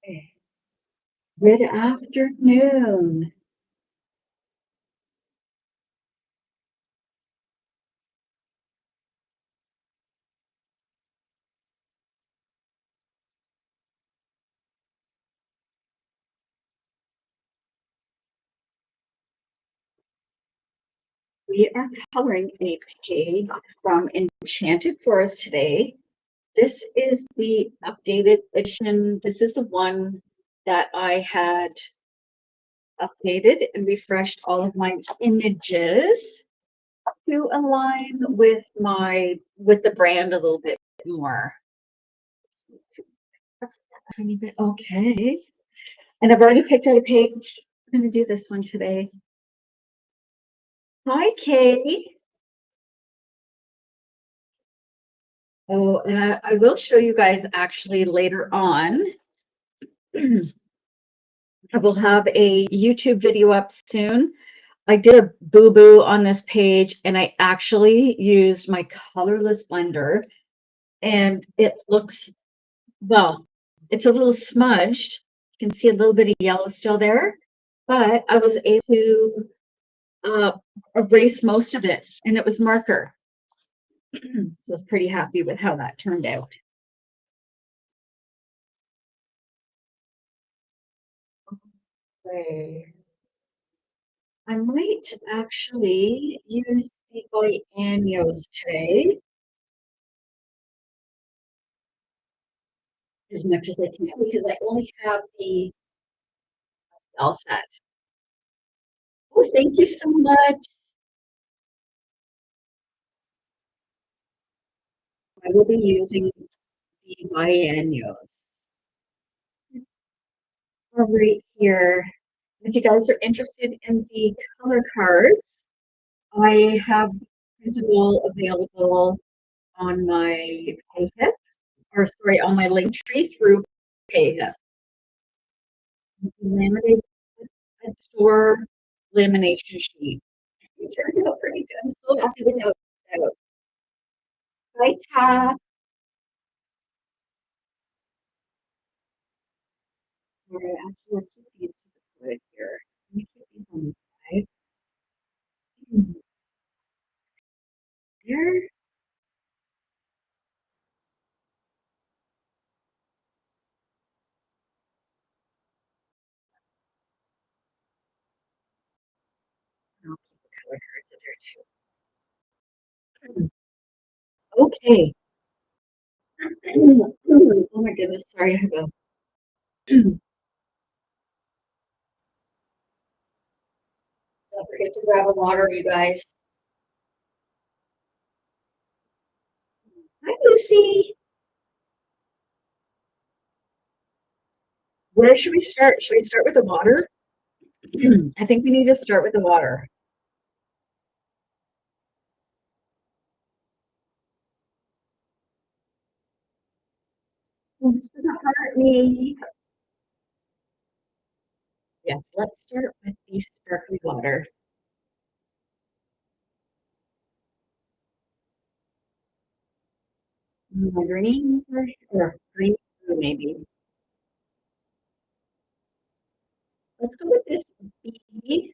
Okay. Good afternoon. We are coloring a page from Enchanted Forest today. This is the updated edition. This is the one that I had updated and refreshed all of my images to align with the brand a little bit more. That's a tiny bit okay. And I've already picked out a page. I'm going to do this one today. Hi, Kay. Oh, and I will show you guys actually later on. I will have a YouTube video up soon. I did a boo-boo on this page and I actually used my colorless blender and it looks, well, it's a little smudged. You can see a little bit of yellow still there, but I was able to erase most of it and it was marker. So I was pretty happy with how that turned out. Okay. I might actually use the biennials today as much as I can because I only have the all set. Oh, thank you so much. I will be using the biennials right here. If you guys are interested in the color cards, I have printable available on my PayHip, or sorry, on my link tree through PayHip. Laminated store lamination sheet. It turned out pretty good. I'm so happy with how it turned out. Hi, Taff. All right, actually, I'll keep these to the wood here. Let me keep these on the side. There. I'll keep the color cards in there too. Okay. Oh my goodness, sorry, I have a don't forget to grab a water, you guys. Hi, Lucy. Where should we start? Should we start with the water? I think we need to start with the water. Thanks for the heart, me. Yes, let's start with the sparkly water. Green or green blue, maybe. Let's go with this BG4.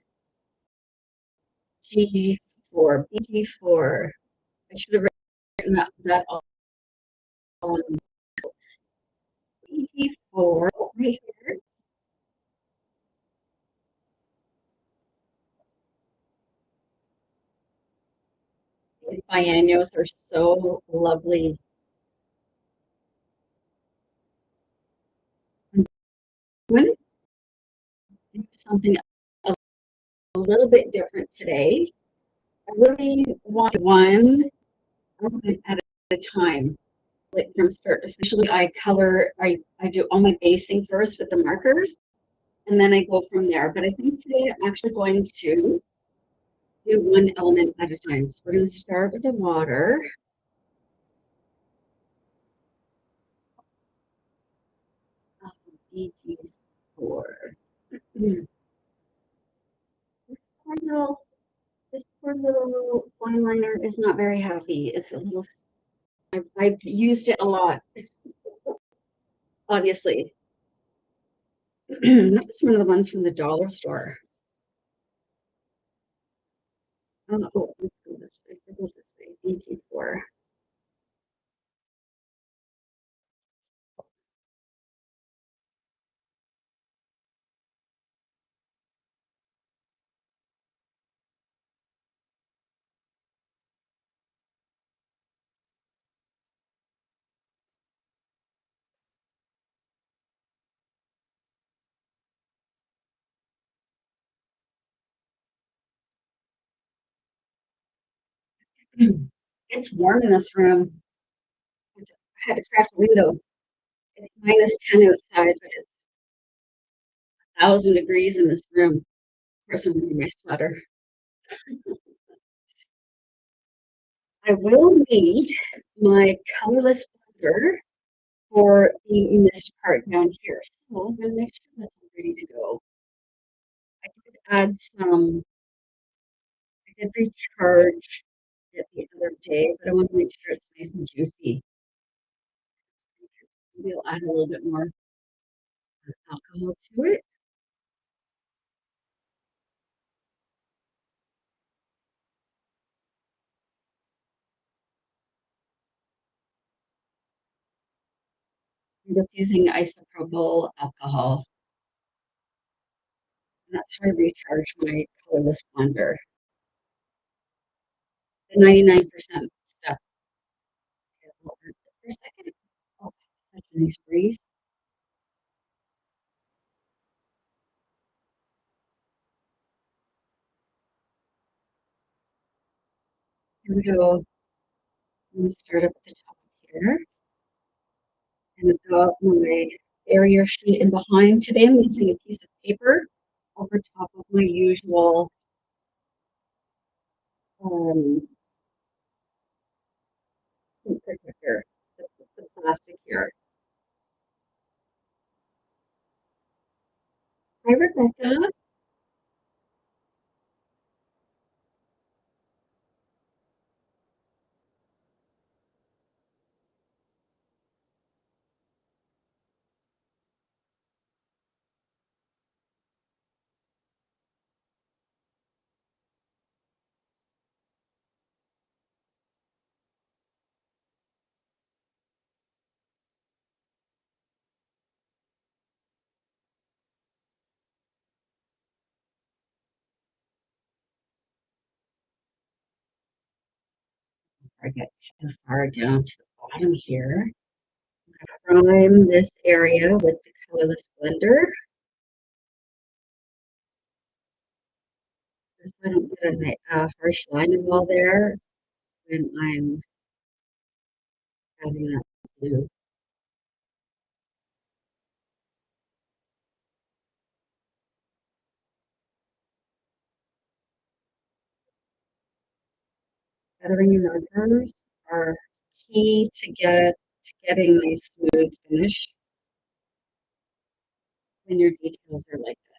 BG4. I should have written that all on BG4 right here. These biennials are so lovely. I'm going to do something a little bit different today. I really want one element at a time. Like from start to finish. Usually I do all my basing first with the markers and then I go from there. But I think today I'm actually going to do one element at a time. So we're going to start with the water. BG4. This poor little, this poor little fine liner is not very happy. It's a little, I've used it a lot, obviously. That was one of the ones from the dollar store. Oh, let's go this way. We'll go this way. Thank you for. It's warm in this room. I had to crack the window. It's -10 outside, but it's 1,000 degrees in this room. Of course, I'm wearing my sweater. I will need my colorless blender for the mist part down here. So I'm gonna make sure that's all ready to go. I did add some, I did recharge it the other day, but I want to make sure it's nice and juicy. Maybe I'll add a little bit more alcohol to it. I'm just using isopropyl alcohol. And that's how I recharge my colorless blender. The 99% stuff. For a second. Oh, that's such a nice breeze. Here we go. I'm going to start up at the top here. And I've got my barrier sheet in behind. Today I'm using a piece of paper over top of my usual um, heat protector. The plastic here. Hi, Rebecca. I get too far down to the bottom here. Prime this area with the colorless blender. Just so I don't get a harsh line of wall there when I'm having that blue. Feathering markers are key to getting a smooth finish when your details are like this.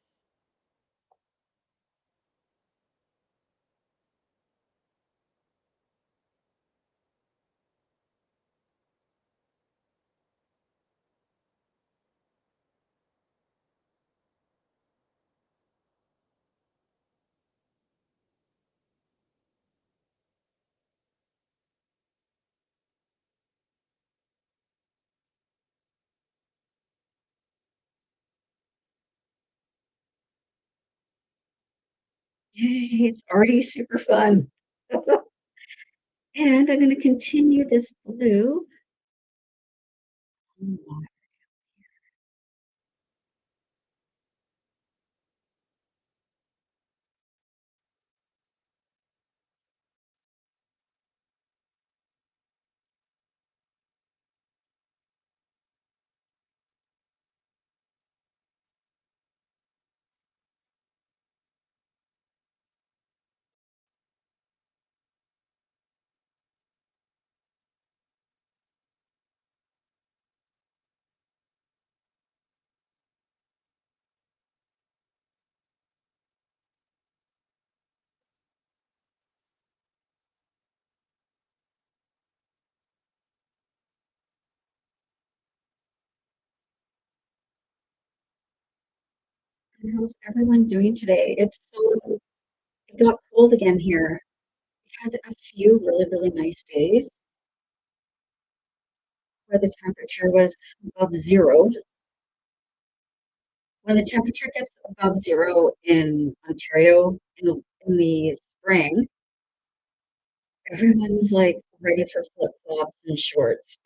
Yay, it's already super fun. And I'm going to continue this blue. How's everyone doing today? It got cold again here. We've had a few really, really nice days where the temperature was above zero. When the temperature gets above zero in Ontario in the spring, everyone's like ready for flip-flops and shorts.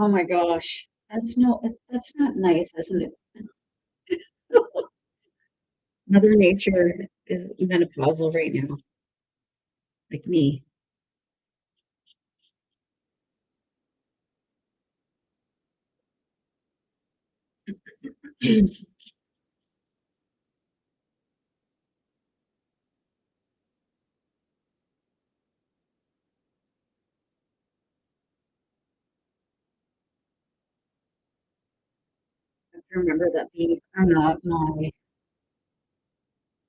Oh my gosh. That's not nice, isn't it? Mother Nature is menopausal right now, like me. I remember that being or not my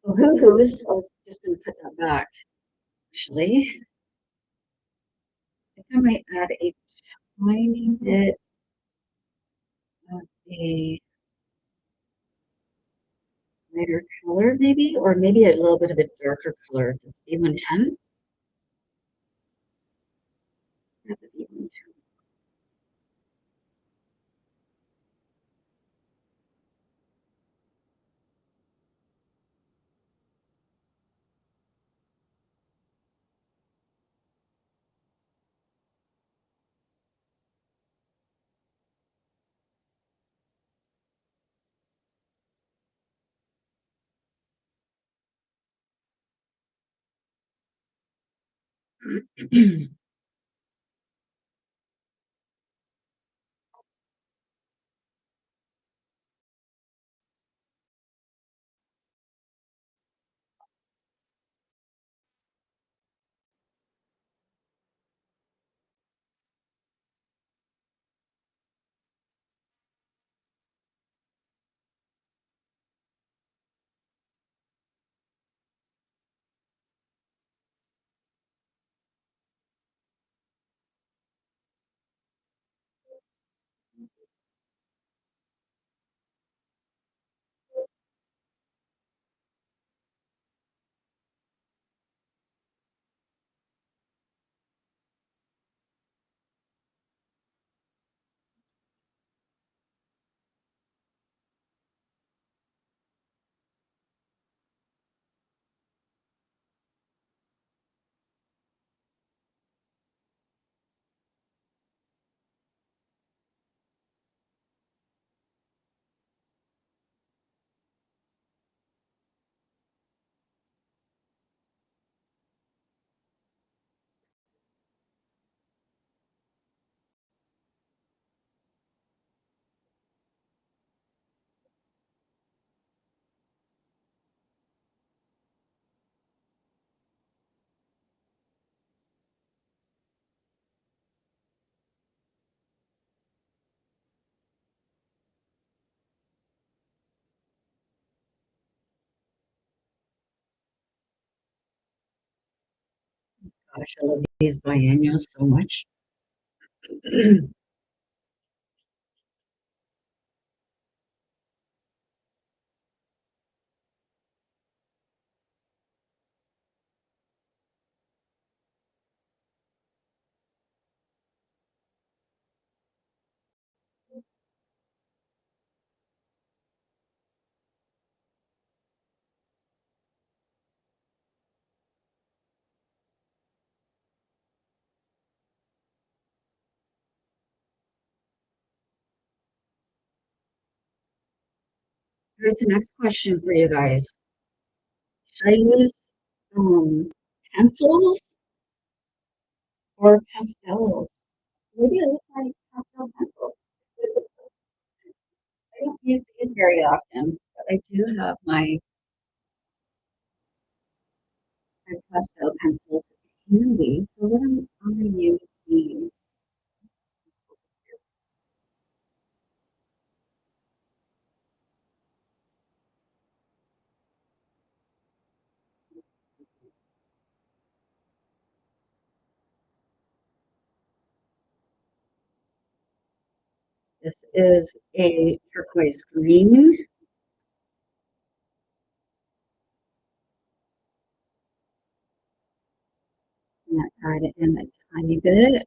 hoo-hoos. I was just gonna put that back, actually. I think I might add a tiny bit of a lighter color, maybe, or maybe a little bit of a darker color. That's B110. Yeah, the B110. Gosh, I love these biennials so much. Here's the next question for you guys. Should I use um, pencils or pastels? Maybe I use my pastel pencils. I don't use these very often, but I do have my pastel pencils handy. So what I'm going to use these. This is a turquoise green. I'm going to add it in a tiny bit.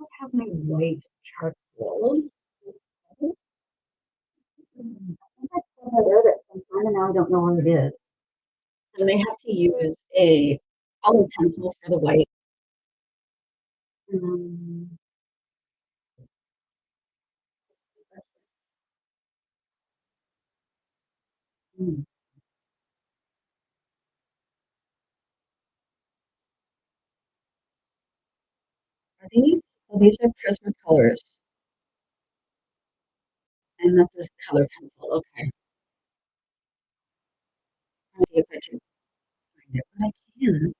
I have my white charcoal. I think I pulled it out at some time and now I don't know where it is. So they have to use a color pencil for the white. Um, hmm, are these? Oh, these are Prismacolors, and that's a color pencil. Okay, I'll see if I can find it, but I can't.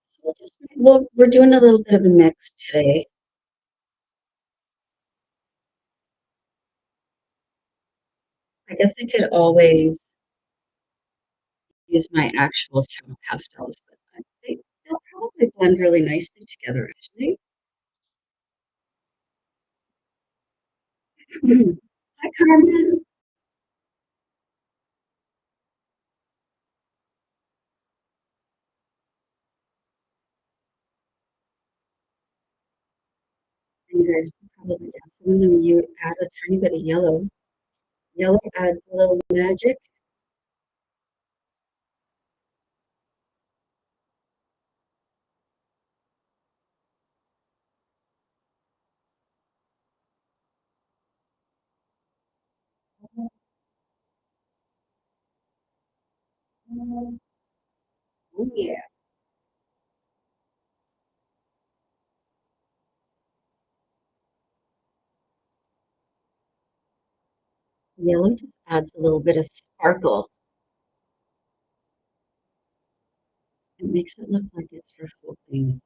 So we'll just look. We're doing a little bit of a mix today. I guess I could always use my actual chalk pastels, but they'll probably blend really nicely together, actually. Hi, Carmen. And you guys can probably tell some of them you add a tiny bit of yellow. Yellow adds a little magic. Oh yeah. Yellow just adds a little bit of sparkle. It makes it look like it's reflecting.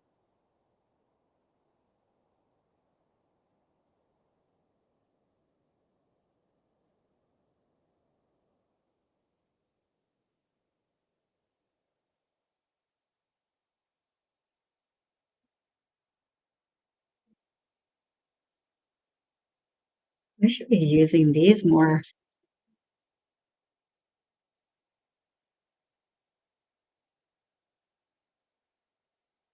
I should be using these more.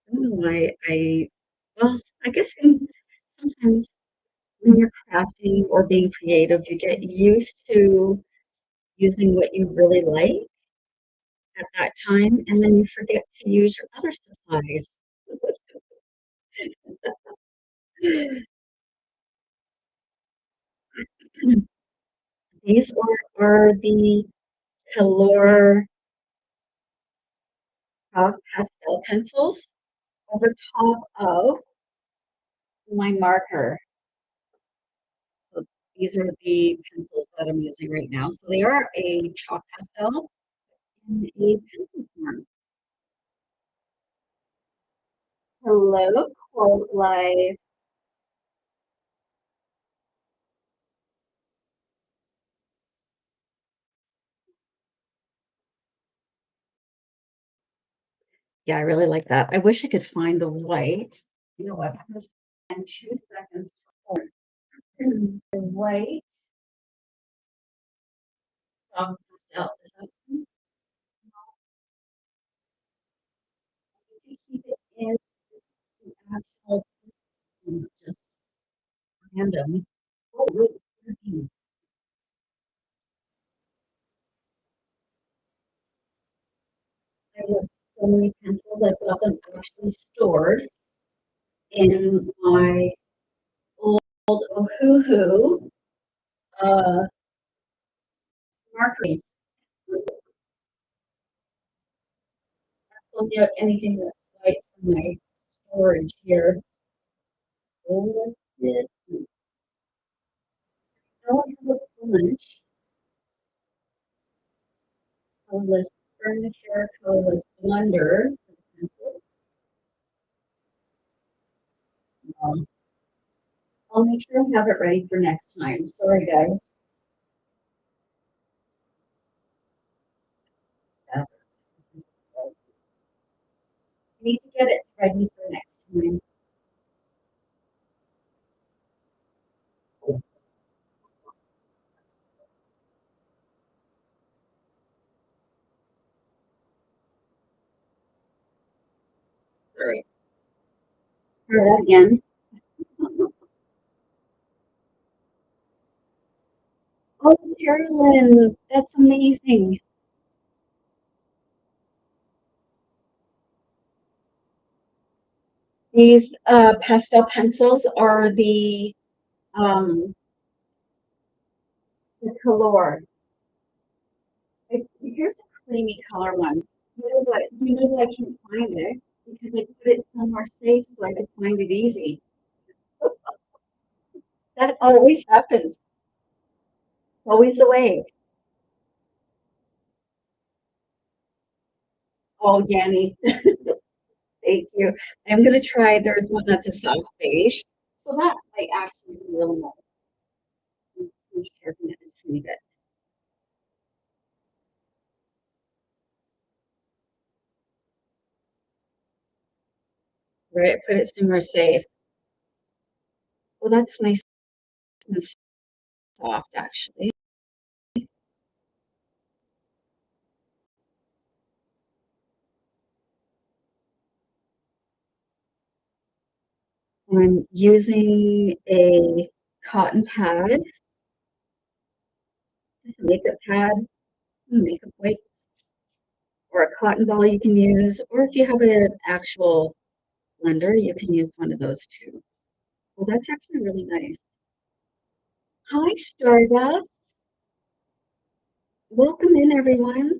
I don't know why well, I guess sometimes when you're crafting or being creative, you get used to using what you really like at that time, and then you forget to use your other supplies. These are the Color pastel pencils over top of my marker. So these are the pencils that I'm using right now. So they are a chalk pastel in a pencil form. Hello, Quote Life. Yeah, I really like that. I wish I could find the white. You know what? I'm just in 2 seconds. The white soft pastel. Is that to keep it in the actual, just random. Oh, wait, what are these? I have so many pencils. I've got them actually stored in my old Ohuhu uh, marker. Pull out anything that's white from my storage here. Oh, that's it. Now I have a bunch. Colorless furniture, colorless blender for the pencils. I'll make sure I have it ready for next time. Sorry, guys. I need to get it ready for next time. Sorry. Try that again. Oh, Carolyn, that's amazing. These pastel pencils are um, the color. Here's a creamy color one. You know what? You know why I can't find it? Because I put it somewhere safe so I could find it easy. That always happens. Always the way. Oh, Danny, thank you. I'm gonna try. There's one that's a soft beige, so that might actually be really nice. I'm just gonna sharpen it a tiny bit. Right, put it somewhere safe. Well, that's nice and soft, actually. I'm using a cotton pad, just a makeup pad, makeup wipe, or a cotton ball you can use, or if you have an actual blender, you can use one of those too. Well, that's actually really nice. Hi, Stardust. Welcome in, everyone.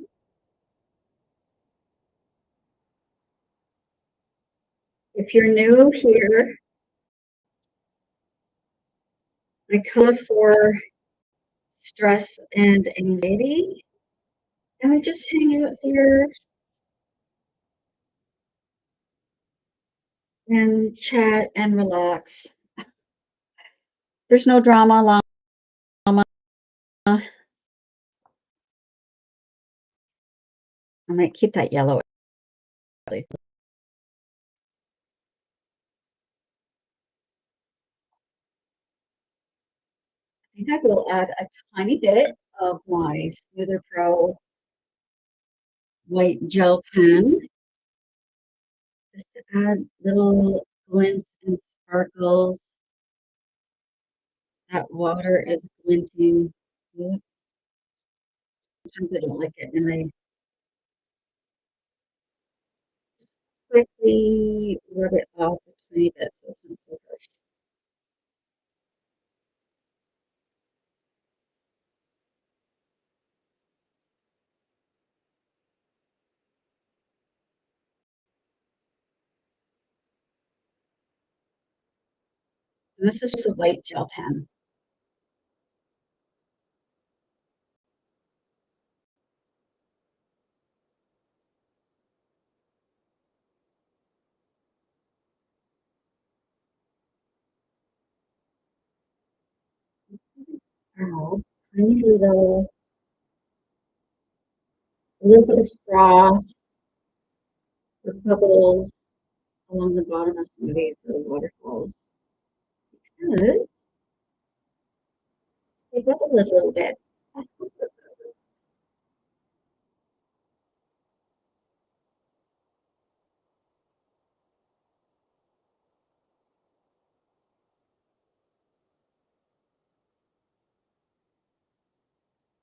If you're new here, my color for stress and anxiety, and I just hang out here and chat and relax. There's no drama, llama. I might keep that yellow. I think I will add a tiny bit of my Smoother Pro white gel pen just to add little glints and sparkles. That water is glinting. Sometimes I don't like it, and I quickly rub it off a tiny bit so it's not so harsh. And this is just a white gel pen. Ow. Tiny little, a little bit of froth, the bubbles along the bottom of some of these little waterfalls. Because they bubble a little bit.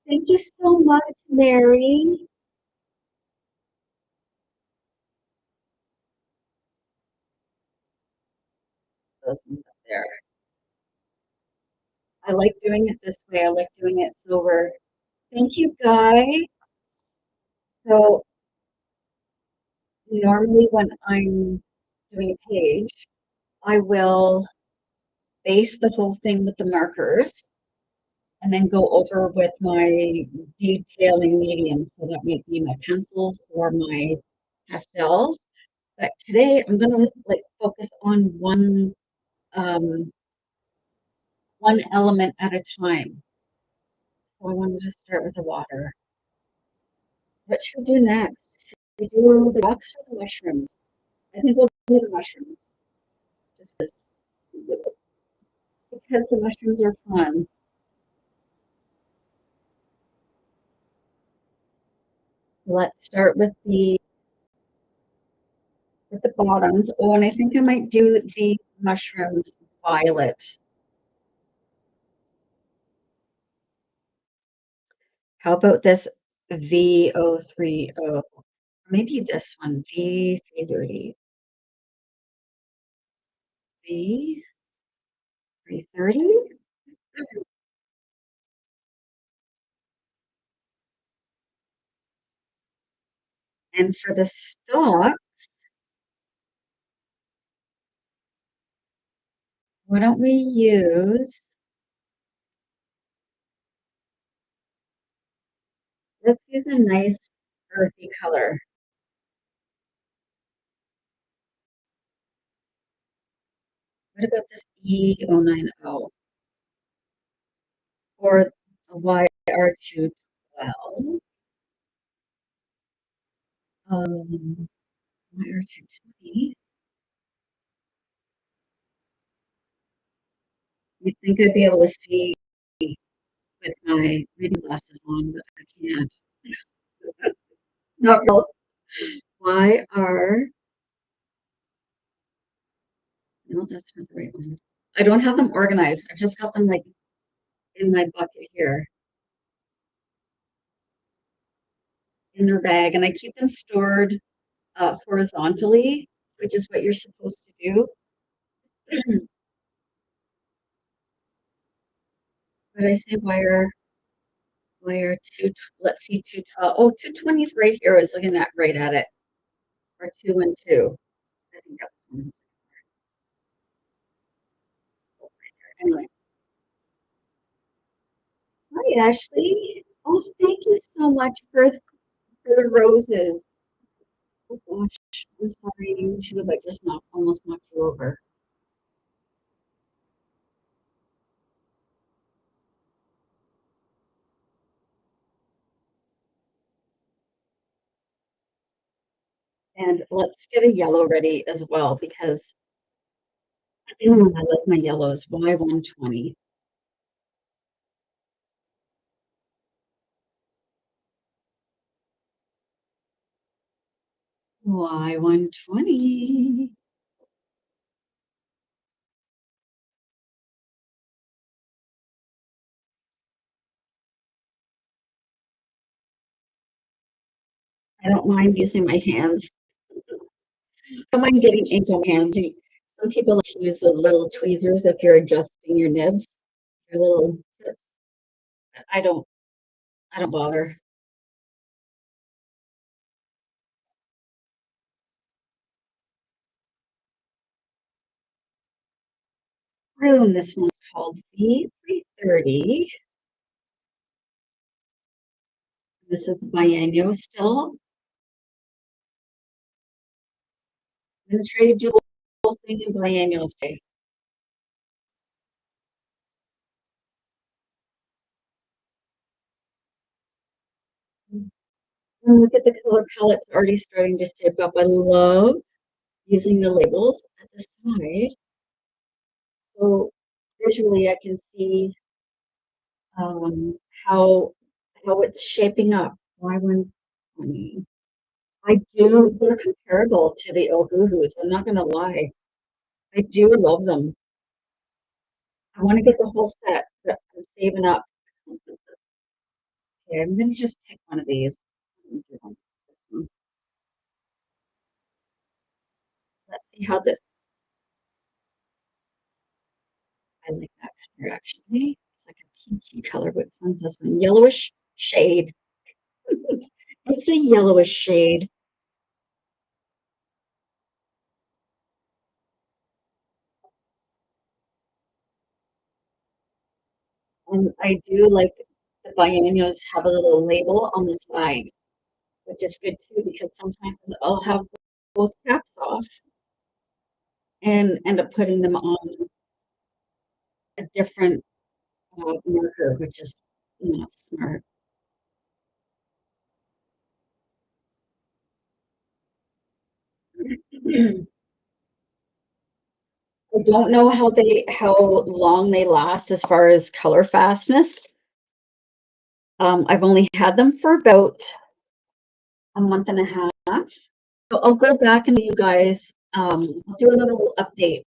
Thank you so much, Mary. Those ones up there. I like doing it this way. I like doing it silver. Thank you, Guy. So normally when I'm doing a page, I will base the whole thing with the markers and then go over with my detailing mediums. So that might be my pencils or my pastels. But today I'm gonna like focus on um, one element at a time. So I wanted to start with the water. What should we do next? Should we do the rocks or the mushrooms? I think we'll do the mushrooms. Just because the mushrooms are fun. Let's start with the bottoms. Oh, and I think I might do the mushrooms violet. How about this V030? Maybe this one, V330. V330? And for the stalks, why don't we let's use a nice earthy color. What about this E090 or a YR212? YR220. You'd think I'd be able to see with my reading glasses on, but I can't. Not real. YR. No, that's not the right one. I don't have them organized. I've just got them like in my bucket here in their bag, and I keep them stored horizontally, which is what you're supposed to do. But I say wire two. Let's see, 212. Oh, 220 is right here. I was looking at right at it. Or 212. I think that's one. Anyway, hi Ashley. Oh, thank you so much for the roses. Oh gosh, I'm sorry, you too, but just almost knocked you over. And let's get a yellow ready as well because I like my yellows. Y120. Y120. I don't mind using my hands. I don't mind getting ink on my hands. Some people like to use the little tweezers if you're adjusting your nibs, your little tips. I don't. I don't bother. Room. This one's called V330. This is biennial still. I'm going to try to do the whole thing in biennial today. And look at the color palette's already starting to shape up. I love using the labels at the side. So visually I can see um, how how it's shaping up. Why one 20? I do. They're comparable to the Ohuhus. I'm not gonna lie. I do love them. I want to get the whole set, but I'm saving up. Okay, I'm gonna just pick one of these. This one. Let's see how this. I like that color actually. It's like a peachy color. Which one's this one? Yellowish shade. It's a yellowish shade. And I do like the biennials have a little label on the side, which is good too because sometimes I'll have both caps off and end up putting them on a different marker, which is not smart. I don't know how long they last as far as color fastness. I've only had them for about a month and a half. So I'll go back and you guys do a little update.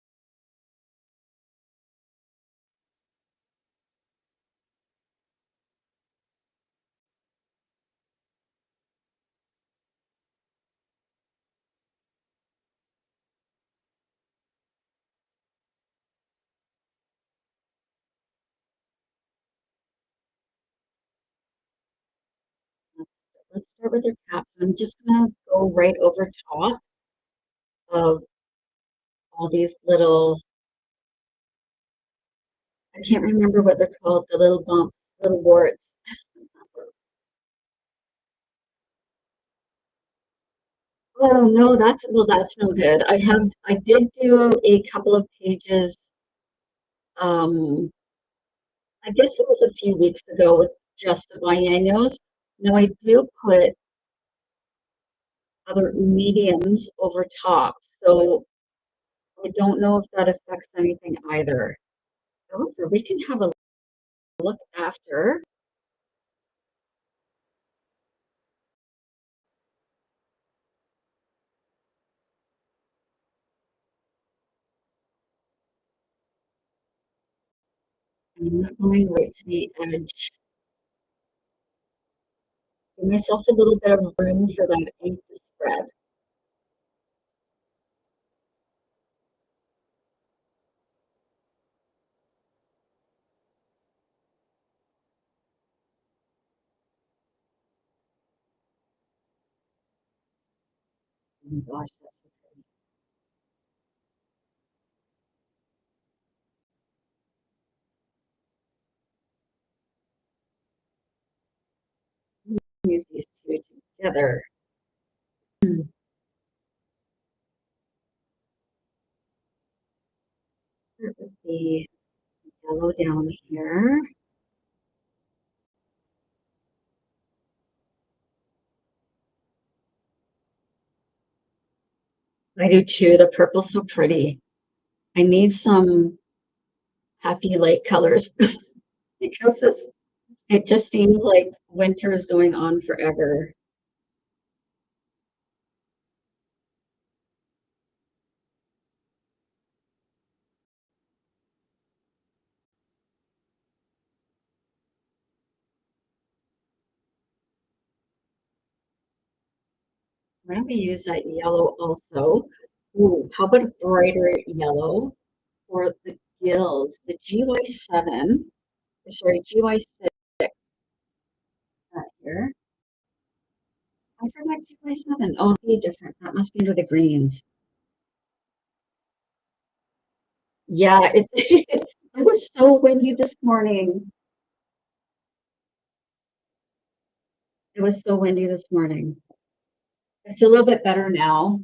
Let's start with your caps. I'm just gonna go right over top of all these little, I can't remember what they're called, the little bumps, little warts. Oh no, that's no good. I did do a couple of pages, I guess it was a few weeks ago with just the biennials. Now I do put other mediums over top, so I don't know if that affects anything either. However, we can have a look after. I'm not going right to the edge. Give myself a little bit of room for that ink to spread. Oh my gosh, that's so pretty. Use these two together. Start with the yellow down here. I do too. The purple's so pretty. I need some happy light colors because it just seems like winter is going on forever. Why don't we use that yellow also? Ooh, how about a brighter yellow for the gills? The GY7, sorry, GY6 here. I forgot GY7. Oh, it'd be different. That must be under the greens. Yeah, it, it was so windy this morning. It was so windy this morning. It's a little bit better now,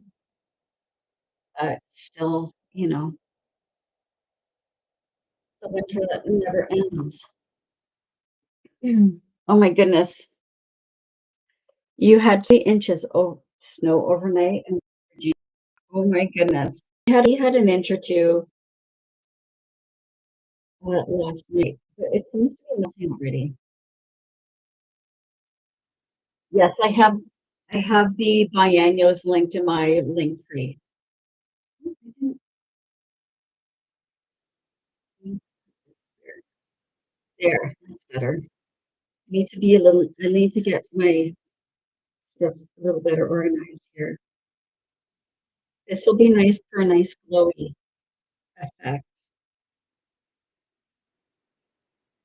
but still, the winter that never ends. Mm. Oh my goodness. You had 3 inches of snow overnight, and oh my goodness. We had an inch or two last night, but it seems to be melting already. Yes, I have the biennials linked to my link tree. There, that's better. I need to get my stuff a little better organized here. This will be nice for a nice glowy effect.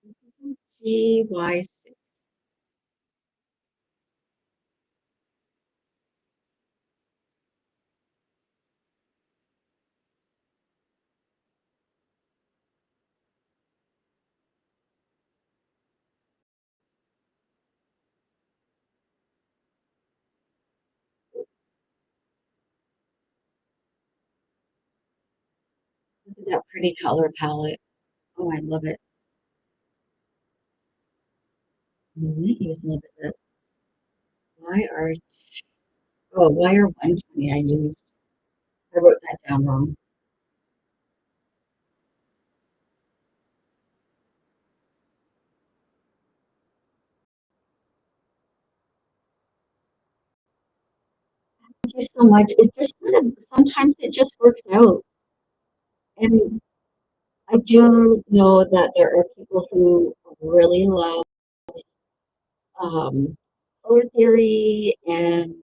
This is GY6. Look at that pretty color palette. Oh, I love it. I might use a little bit of why are wire 120 I used. I wrote that down wrong. Thank you so much. It's just sometimes it just works out. And I do know that there are people who really love um, color theory and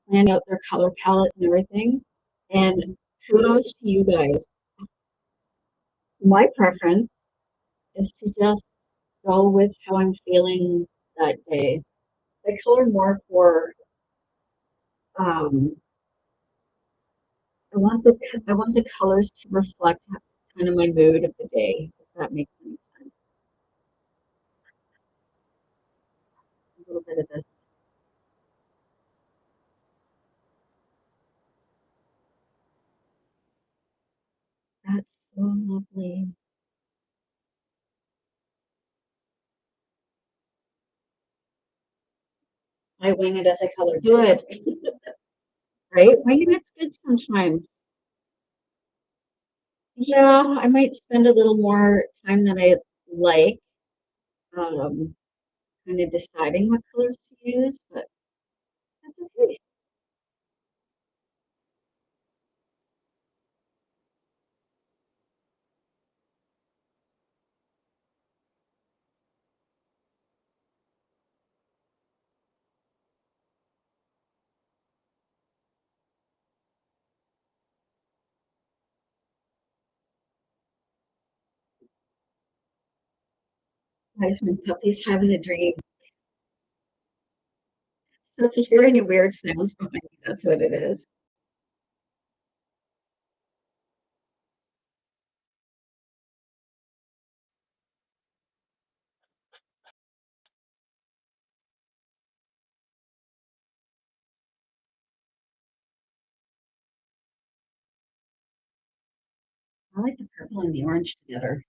planning out their color palettes and everything. And kudos to you guys. My preference is to just go with how I'm feeling that day. I color more for um, I want the colors to reflect kind of my mood of the day, if that makes any sense. A little bit of this. That's so lovely. I wing it as I color. Good, right? Winging it's good sometimes. Yeah, I might spend a little more time than I like, um, kind of deciding what colors to use, but that's okay. Guys, my puppy's having a dream. So if you hear any weird sounds behind me, that's what it is. I like the purple and the orange together.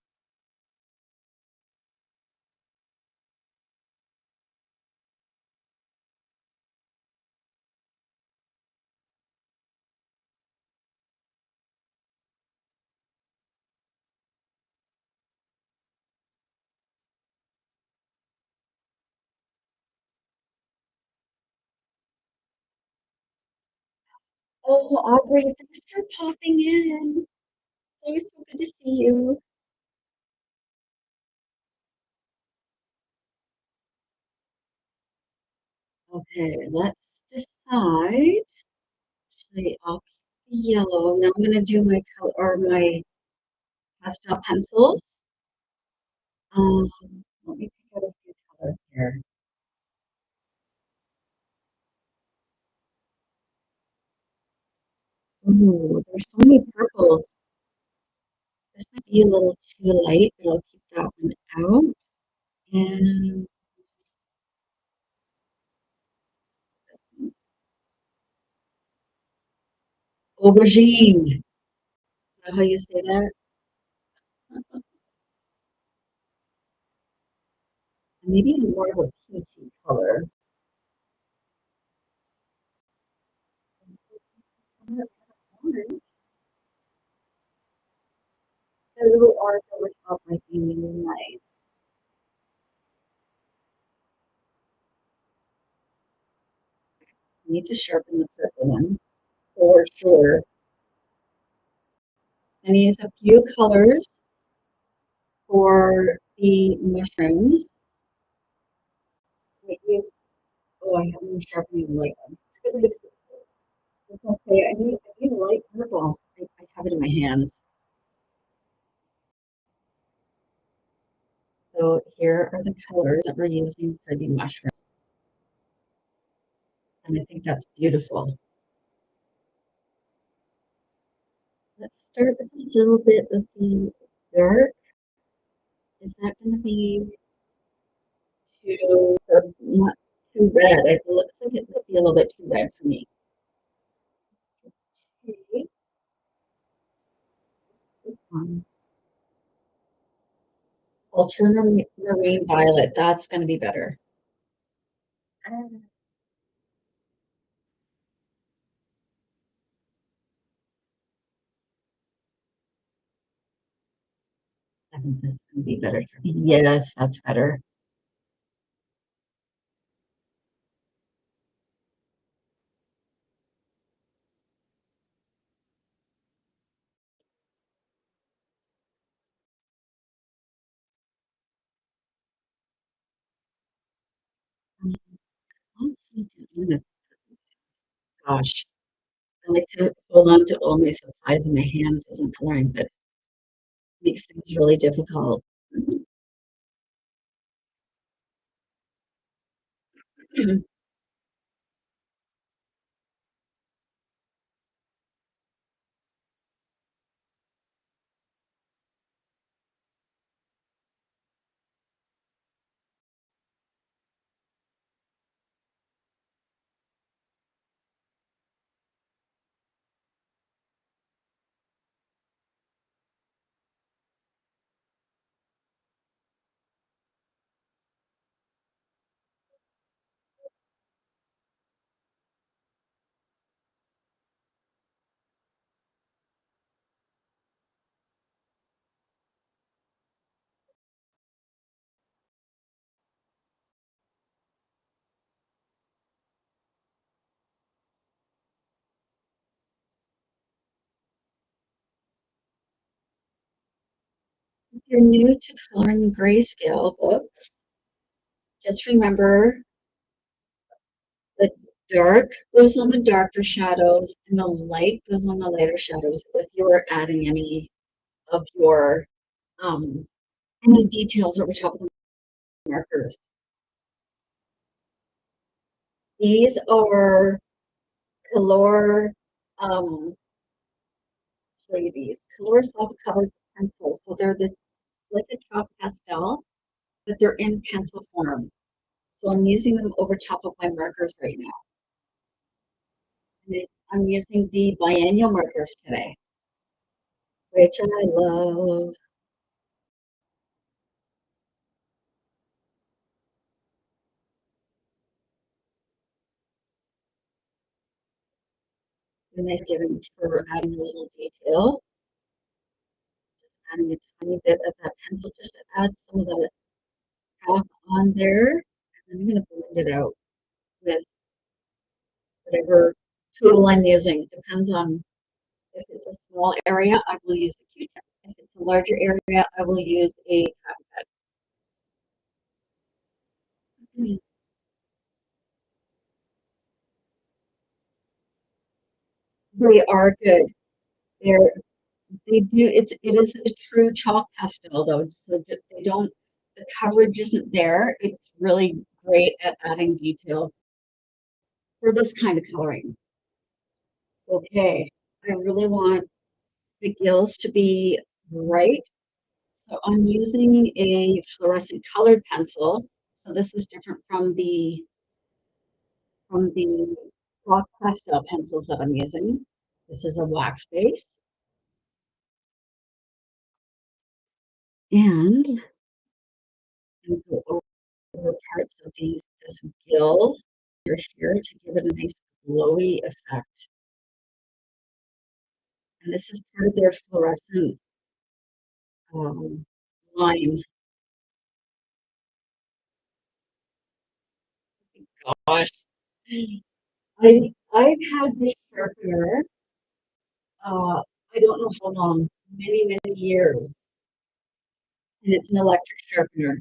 Oh, Aubrey, thanks for popping in. It's always so good to see you. Okay, let's decide. Actually, I'll keep the yellow. Now I'm gonna do my color or my pastel pencils. Um, Let me pick out a few colors here. Ooh, there's so many purples. This might be a little too light, but I'll keep that one out. And aubergine. Is that how you say that? Maybe more of a peachy color. a little arc over top might be nice. Need to sharpen the purple one for sure. And use a few colors for the mushrooms. I use, oh, I haven't sharpened the light one. It's okay. I need a light purple. I have it in my hands. So here are the colors that we're using for the mushrooms. And I think that's beautiful. Let's start with a little bit of the dark. Is that going to be too, not too red? It looks like it could be a little bit too red for me. Okay, this one. Ultramarine violet, that's going to be better. I think that's going to be better. Yes, that's better. Gosh, I like to hold on to all my supplies in my hands as I'm coloring, but it makes things really difficult. If you're new to coloring grayscale books, just remember the dark goes on the darker shadows and the light goes on the lighter shadows if you're adding of your any details over top of the markers. These are color show you these color soft colored pencils. So they're like a chalk pastel, but they're in pencil form. So I'm using them over top of my markers right now. And I'm using the biennial markers today, which I love. And I've given for adding a little detail, adding a tiny bit of that pencil just to add some of the chalk on there. And I'm going to blend it out with whatever tool I'm using. Depends on if it's a small area, I will use a Q-tip. If it's a larger area, I will use a cotton pad. They are good. They're they do it is a true chalk pastel though, so they don't the coverage isn't there. It's really great at adding detail for this kind of coloring. Okay, I really want the gills to be bright, so I'm using a fluorescent colored pencil. So this is different from the chalk pastel pencils that I'm using. This is a wax base, and I'm go over parts of this gill here to give it a nice glowy effect. And this is part of their fluorescent um, line. Gosh, I've had this sharpener, uh, I don't know how long, many, many years, and it's an electric sharpener.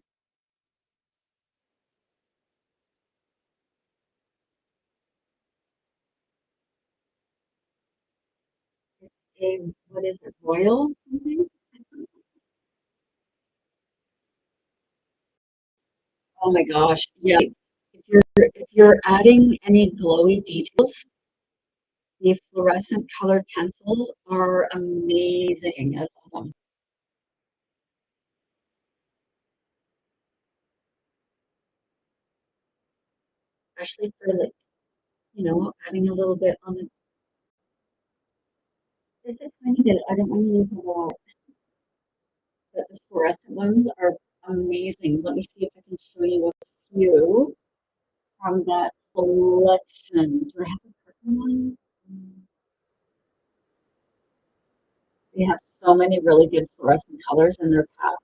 It's a, what is it, Royal something? Oh my gosh, yeah. If you're adding any glowy details, the fluorescent colored pencils are amazing. I love them, especially for like, adding a little bit on the, it's a tiny bit. I don't want to use a lot, but the fluorescent ones are amazing. Let me see if I can show you a few from that selection. Do I have a purple one? They have so many really good fluorescent colors in their pack.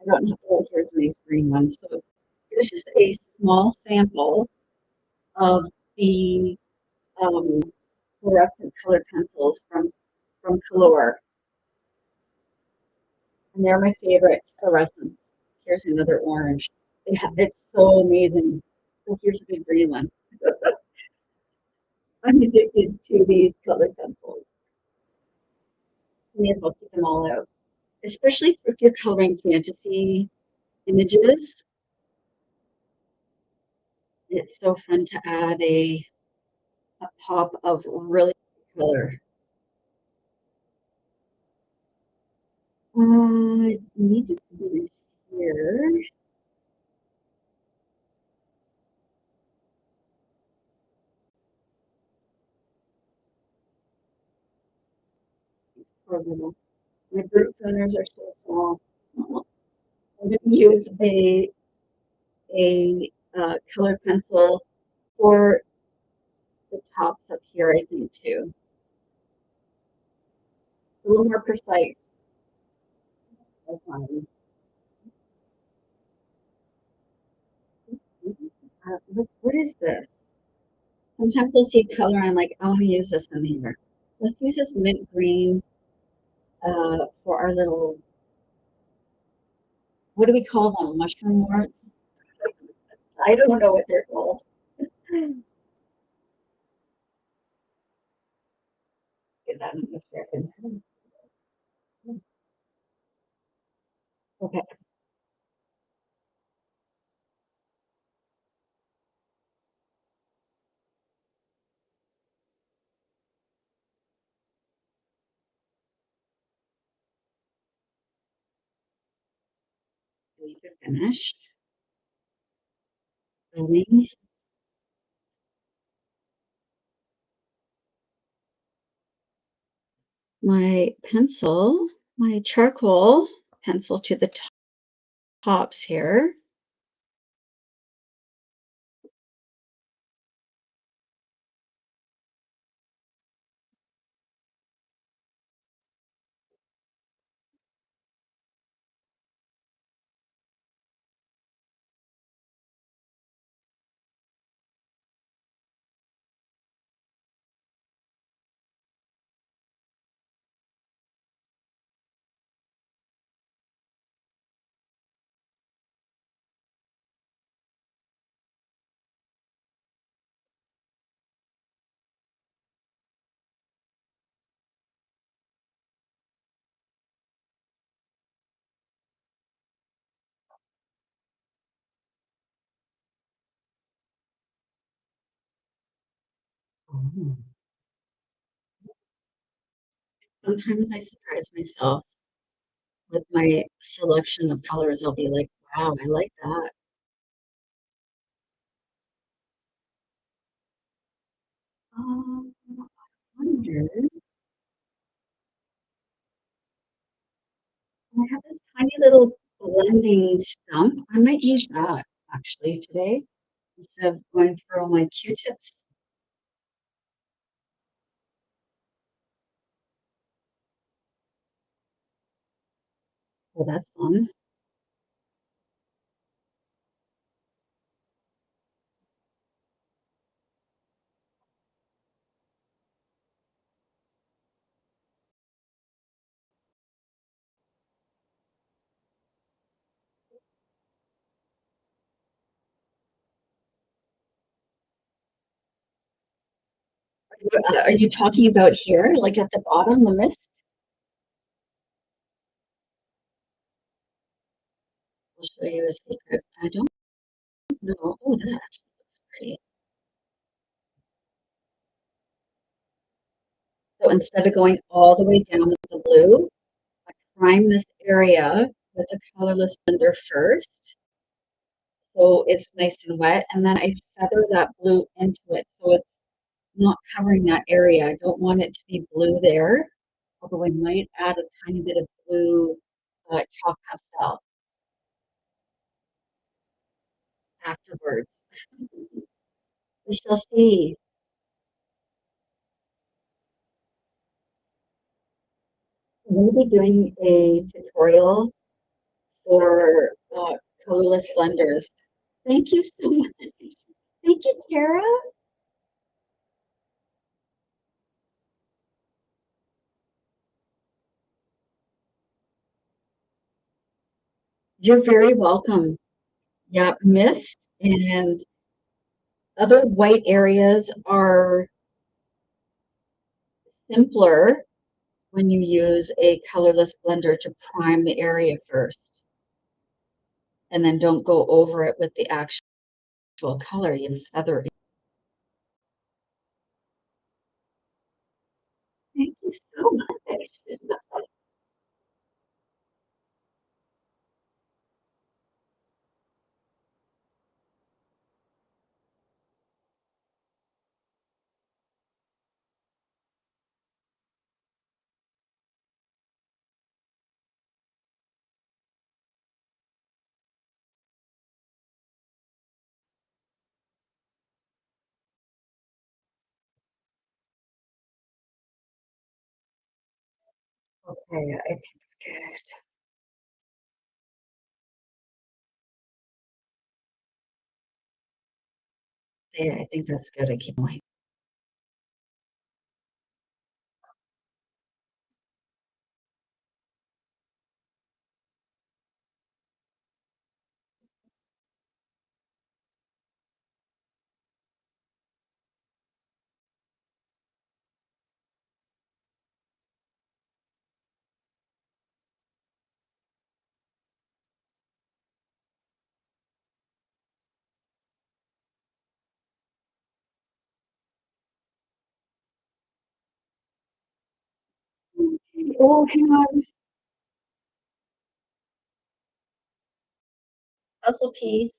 I don't have, oh, here's a nice green one. So here's just a small sample of the um, fluorescent colored pencils from Color, and they're my favorite fluorescents. Here's another orange. It's so amazing. So here's a big green one. I'm addicted to these colored pencils. May as well keep them all out, especially if you're coloring fantasy images. It's so fun to add a pop of really color. I need to finish here. These poor little, my brute owners are so small. I'm going to use a colored pencil for the tops up here, I think, too. A little more precise. I find. What is this? Sometimes I'll see color and I'm like, I want to use this in here. Let's use this mint green for our little, what do we call them? Mushroom warts? I don't know what they're called. Get that in a second. Okay, we can finish filling my pencil, my charcoal pencil to the tops here. Oh. Sometimes I surprise myself with my selection of colors. I'll be like, wow, I like that. I wonder, I have this tiny little blending stump. I might use that actually today instead of going through all my Q-tips. Oh, that's fun. Are you talking about here, like at the bottom, the mist? I'll show you a secret. I don't know. Oh, that actually looks pretty. So instead of going all the way down with the blue, prime this area with a colorless blender first, so it's nice and wet, and then I feather that blue into it, so it's not covering that area. I don't want it to be blue there, although I might add a tiny bit of blue chalk pastel afterwards. We shall see. We'll be doing a tutorial for colorless blenders. Thank you so much. Thank you, Tara. You're very welcome. Yeah, mist and other white areas are simpler when you use a colorless blender to prime the area first, and then don't go over it with the actual color. You feather it. Thank you so much. Okay, I think it's good. Yeah, I think that's good. I keep going. Oh, hang on. Puzzle piece.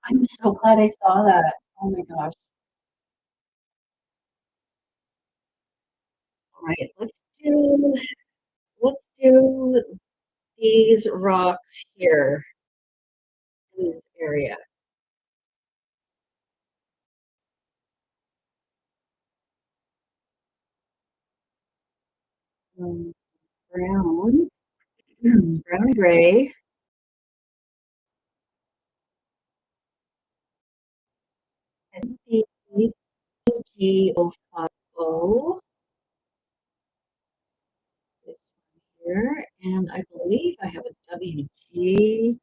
I'm so glad I saw that. Oh my gosh. All right, let's do these rocks here in this area. Um, browns, brown and gray, and the G050 this one here, and I believe I have a WG.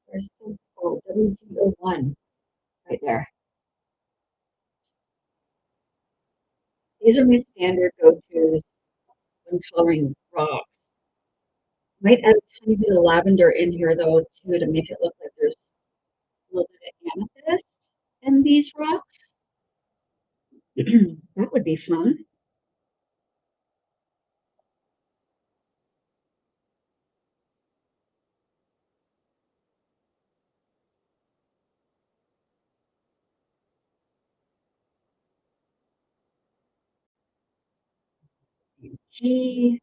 Where's the WG01 right there. These are my standard go-tos when coloring rocks. Might add a tiny bit of lavender in here though too to make it look like there's a little bit of amethyst in these rocks. That would be fun. Gee,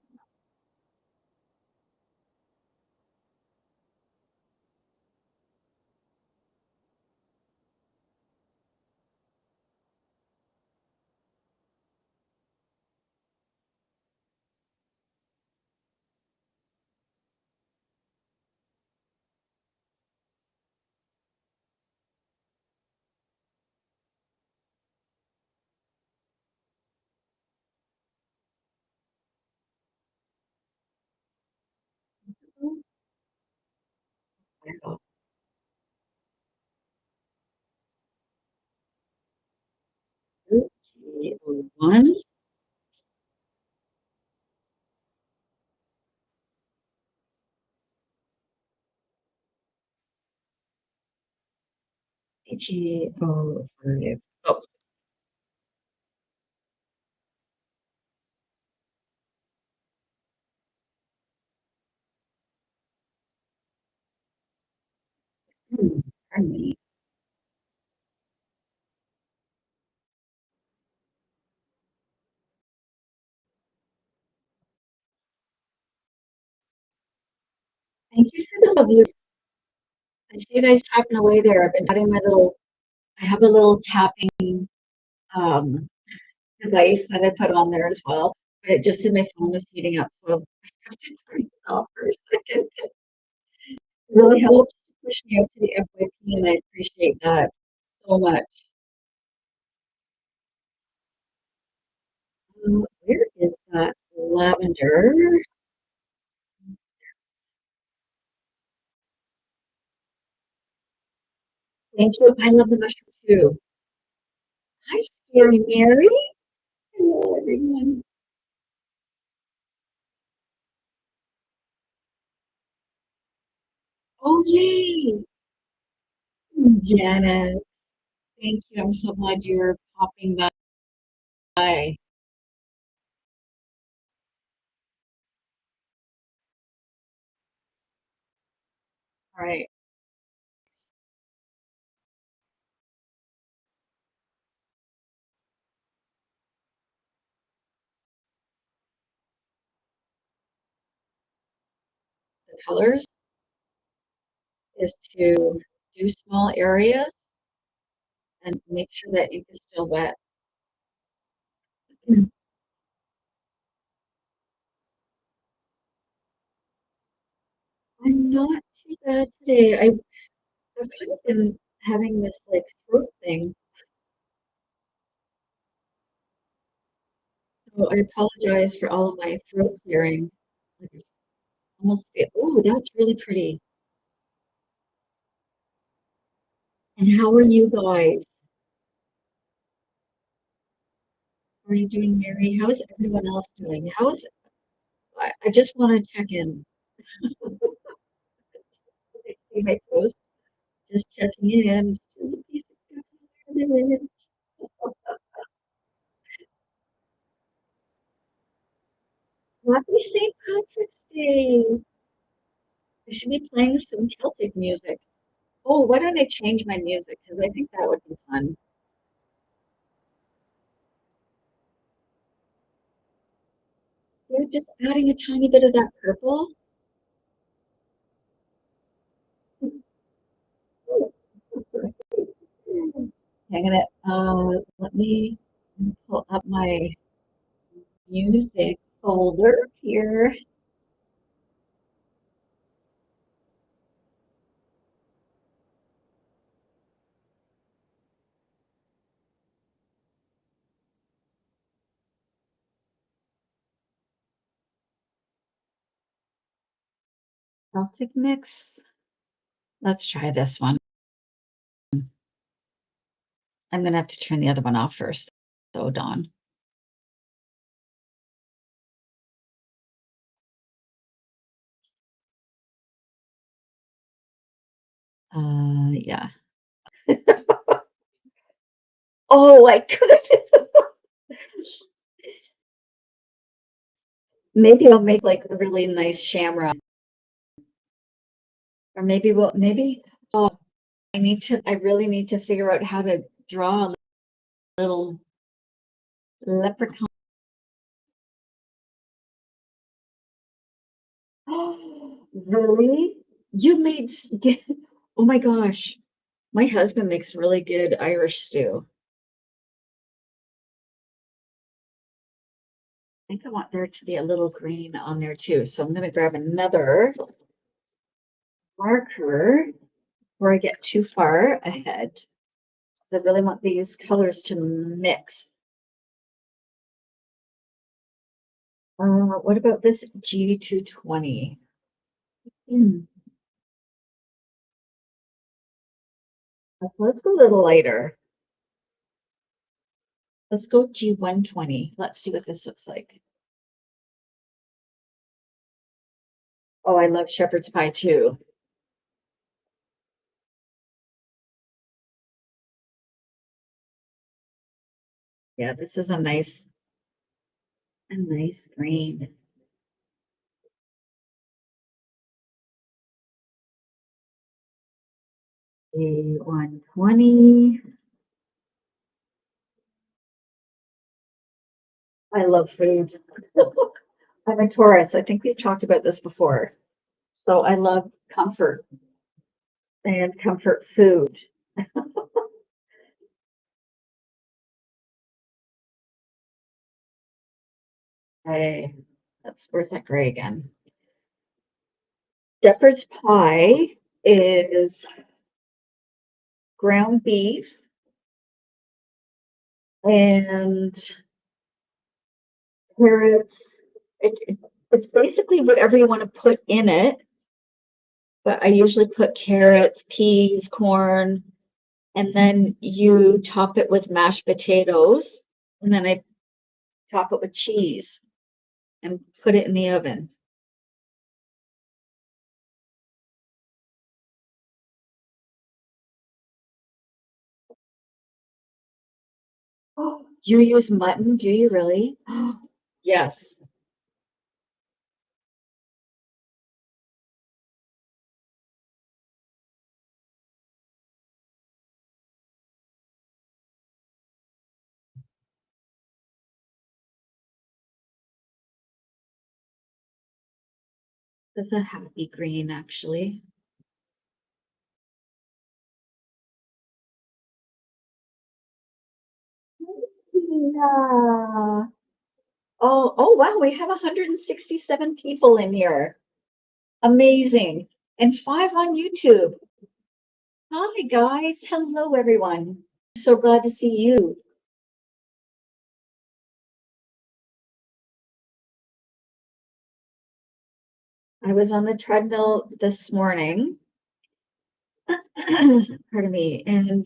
Wow. Okay, one, CGO5. Oh, pardon me. Thank you for the love you. I see you guys tapping away there. I've been adding my little, I have a little tapping um, device that I put on there as well. But it just said my phone was heating up, so I have to turn it off for a second. It really helps to push me up to the FYP, and I appreciate that so much. Where is that lavender? Thank you. I love the mushroom too. Hi, Scary Mary. Hello, everyone. Oh, yay. Janet, thank you. I'm so glad you're popping by. All right, the colors is to do small areas and make sure that ink is still wet. I'm not too bad today. I've kind of been having this like throat thing, so I apologize for all of my throat clearing. Like, I almost feel, oh, that's really pretty. And how are you guys? How are you doing, Mary? How is everyone else doing? I just want to check in. See my post, just checking in. Happy St. Patrick's Day. I should be playing some Celtic music. Oh, why don't I change my music? Because I think that would be fun. You're just adding a tiny bit of that purple. Hang it. Let me pull up my music folder here. Celtic mix. Let's try this one. I'm gonna have to turn the other one off first. So, Dawn. Yeah. Oh, I could. Maybe I'll make like a really nice shamrock, or maybe I really need to figure out how to draw a little leprechaun. Really? You made, oh my gosh. My husband makes really good Irish stew. I think I want there to be a little green on there too. So I'm gonna grab another marker before I get too far ahead. Because I really want these colors to mix. What about this G220? Let's go a little lighter. Let's go G120. Let's see what this looks like. Oh, I love shepherd's pie too. Yeah, this is a nice green. A120. I love food. I'm a Taurus. I think we've talked about this before. So I love comfort and comfort food. Hey, that's where's that gray again? Shepherd's pie is ground beef and carrots. It's basically whatever you want to put in it, but I usually put carrots, peas, corn, and then you top it with mashed potatoes, and then I top it with cheese and put it in the oven. Oh, you use mutton? Do you really? Yes. That's a happy green, actually. Yeah. Oh wow, we have 167 people in here. Amazing. And 5 on YouTube. Hi guys. Hello everyone. So glad to see you. I was on the treadmill this morning. Pardon me, and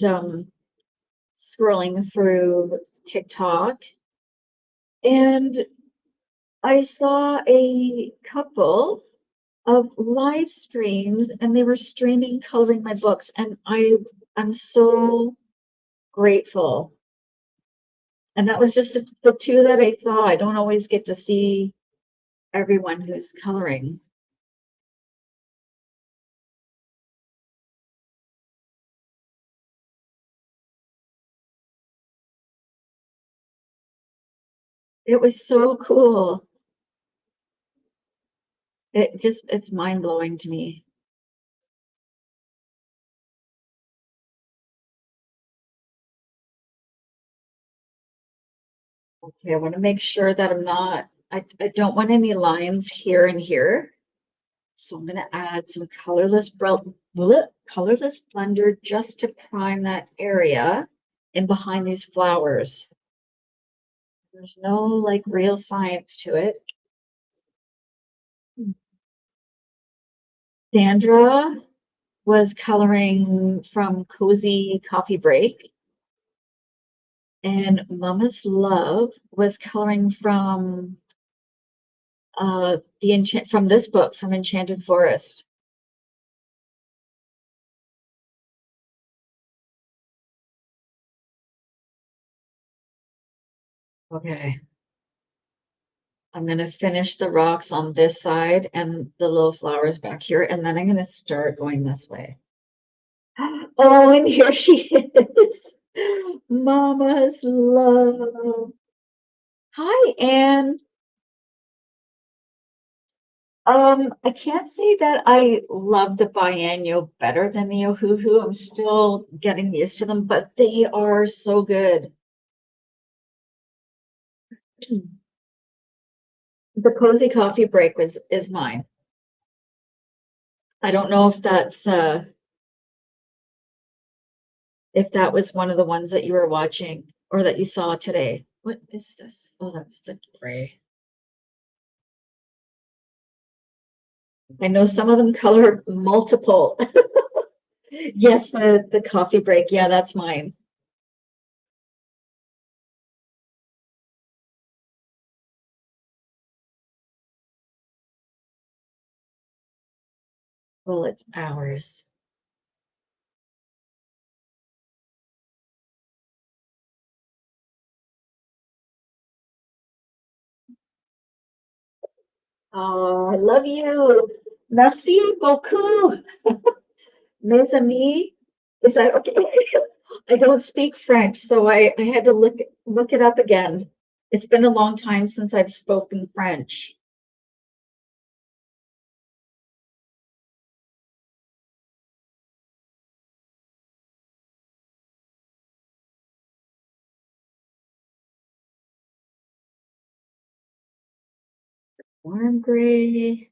scrolling through TikTok, and I saw a couple of live streams, and they were streaming coloring my books, and I'm so grateful. And that was just the two that I saw. I don't always get to see everyone who's coloring. It was so cool. It's mind blowing to me. Okay, I want to make sure that I don't want any lines here and here. So I'm going to add some colorless blender just to prime that area in behind these flowers. There's no like real science to it. Sandra was coloring from Cozy Coffee Break, and Mama's Love was coloring from from this book from Enchanted Forest. Okay. I'm going to finish the rocks on this side and the little flowers back here, and then I'm going to start going this way. Oh, and here she is. Mama's Love. Hi, Anne. I can't say that I love the biennial better than the Ohuhu. I'm still getting used to them, but they are so good. The Cozy Coffee Break is mine. I don't know if that was one of the ones that you were watching or that you saw today. What is this? Oh, that's the gray. I know some of them color multiple. Yes, the coffee break. Yeah, that's mine. Well, it's ours. Oh, I love you. Merci beaucoup, mes amis. Is that okay? I don't speak French, so I had to look it up again. It's been a long time since I've spoken French. Warm gray.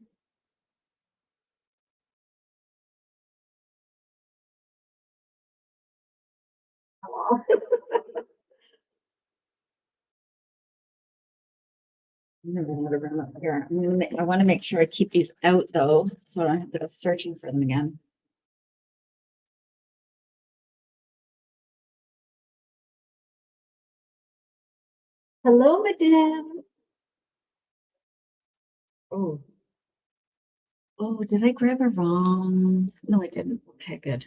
Oh, I'm gonna run out of room up here. I want to make sure I keep these out though, so I don't have to go searching for them again. Hello, madame. Oh, oh, did I grab a wrong? No, I didn't. Okay, good.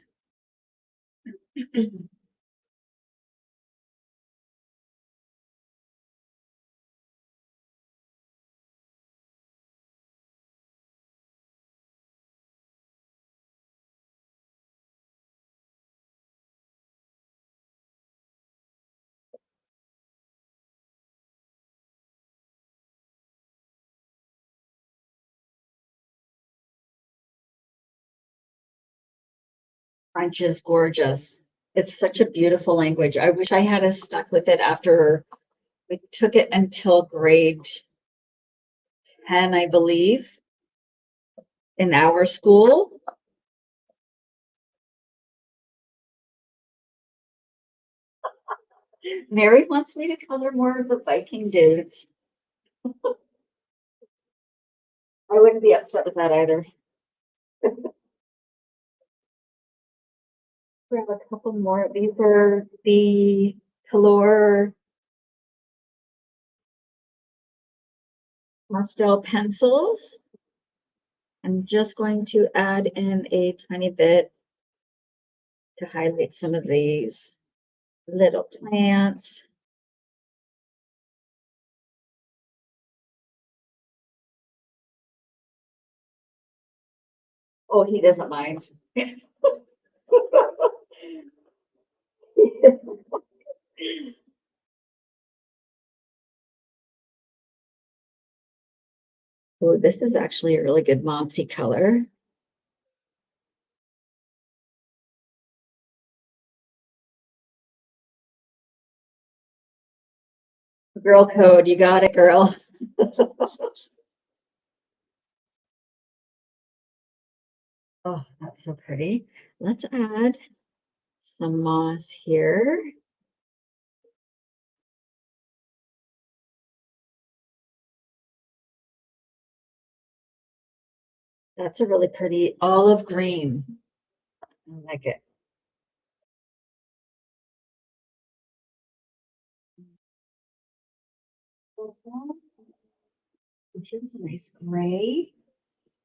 French is gorgeous. It's such a beautiful language. I wish I had us stuck with it after we took it until grade 10, I believe, in our school. Mary wants me to color more of the Viking dudes. I wouldn't be upset with that either. Grab a couple more. These are the Color pastel pencils. I'm just going to add in a tiny bit to highlight some of these little plants. Oh, he doesn't mind. Oh, this is actually a really good Mopsy color. Girl code, you got it, girl. Oh, that's so pretty. Let's add some moss here. That's a really pretty olive green. I like it. Here's a nice gray.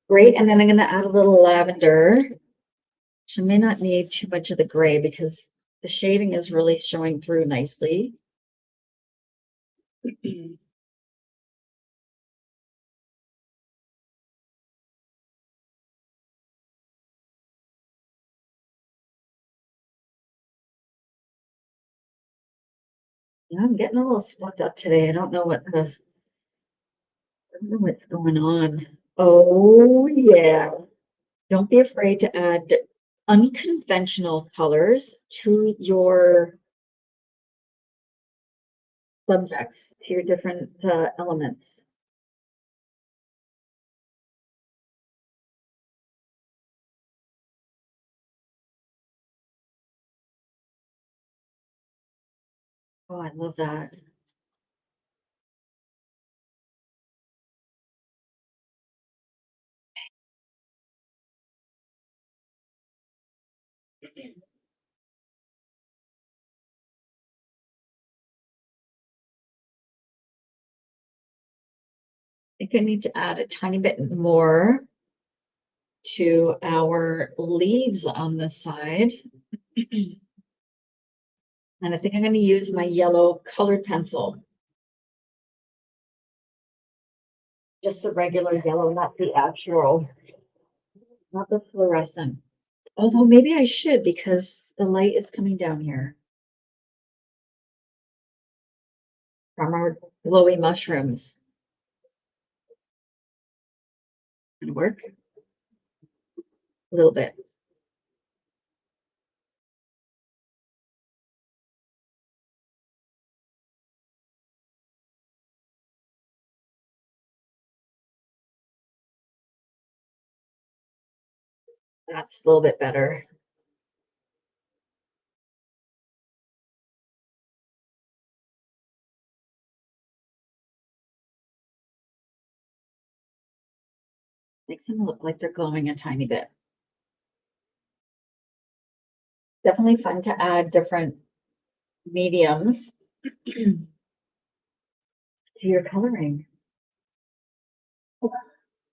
Great, and then I'm going to add a little lavender, which I may not need too much of the gray because the shading is really showing through nicely. Yeah, I'm getting a little stuffed up today. I don't know what's going on. Oh, yeah. Don't be afraid to add unconventional colors to your subjects, to your different elements. Oh, I love that. think I need to add a tiny bit more to our leaves on this side. And I think I'm going to use my yellow colored pencil. Just the regular yellow, not the actual, not the fluorescent. Although maybe I should because the light is coming down here from our glowy mushrooms. Gonna work a little bit. That's a little bit better. Makes them look like they're glowing a tiny bit. Definitely fun to add different mediums to your coloring.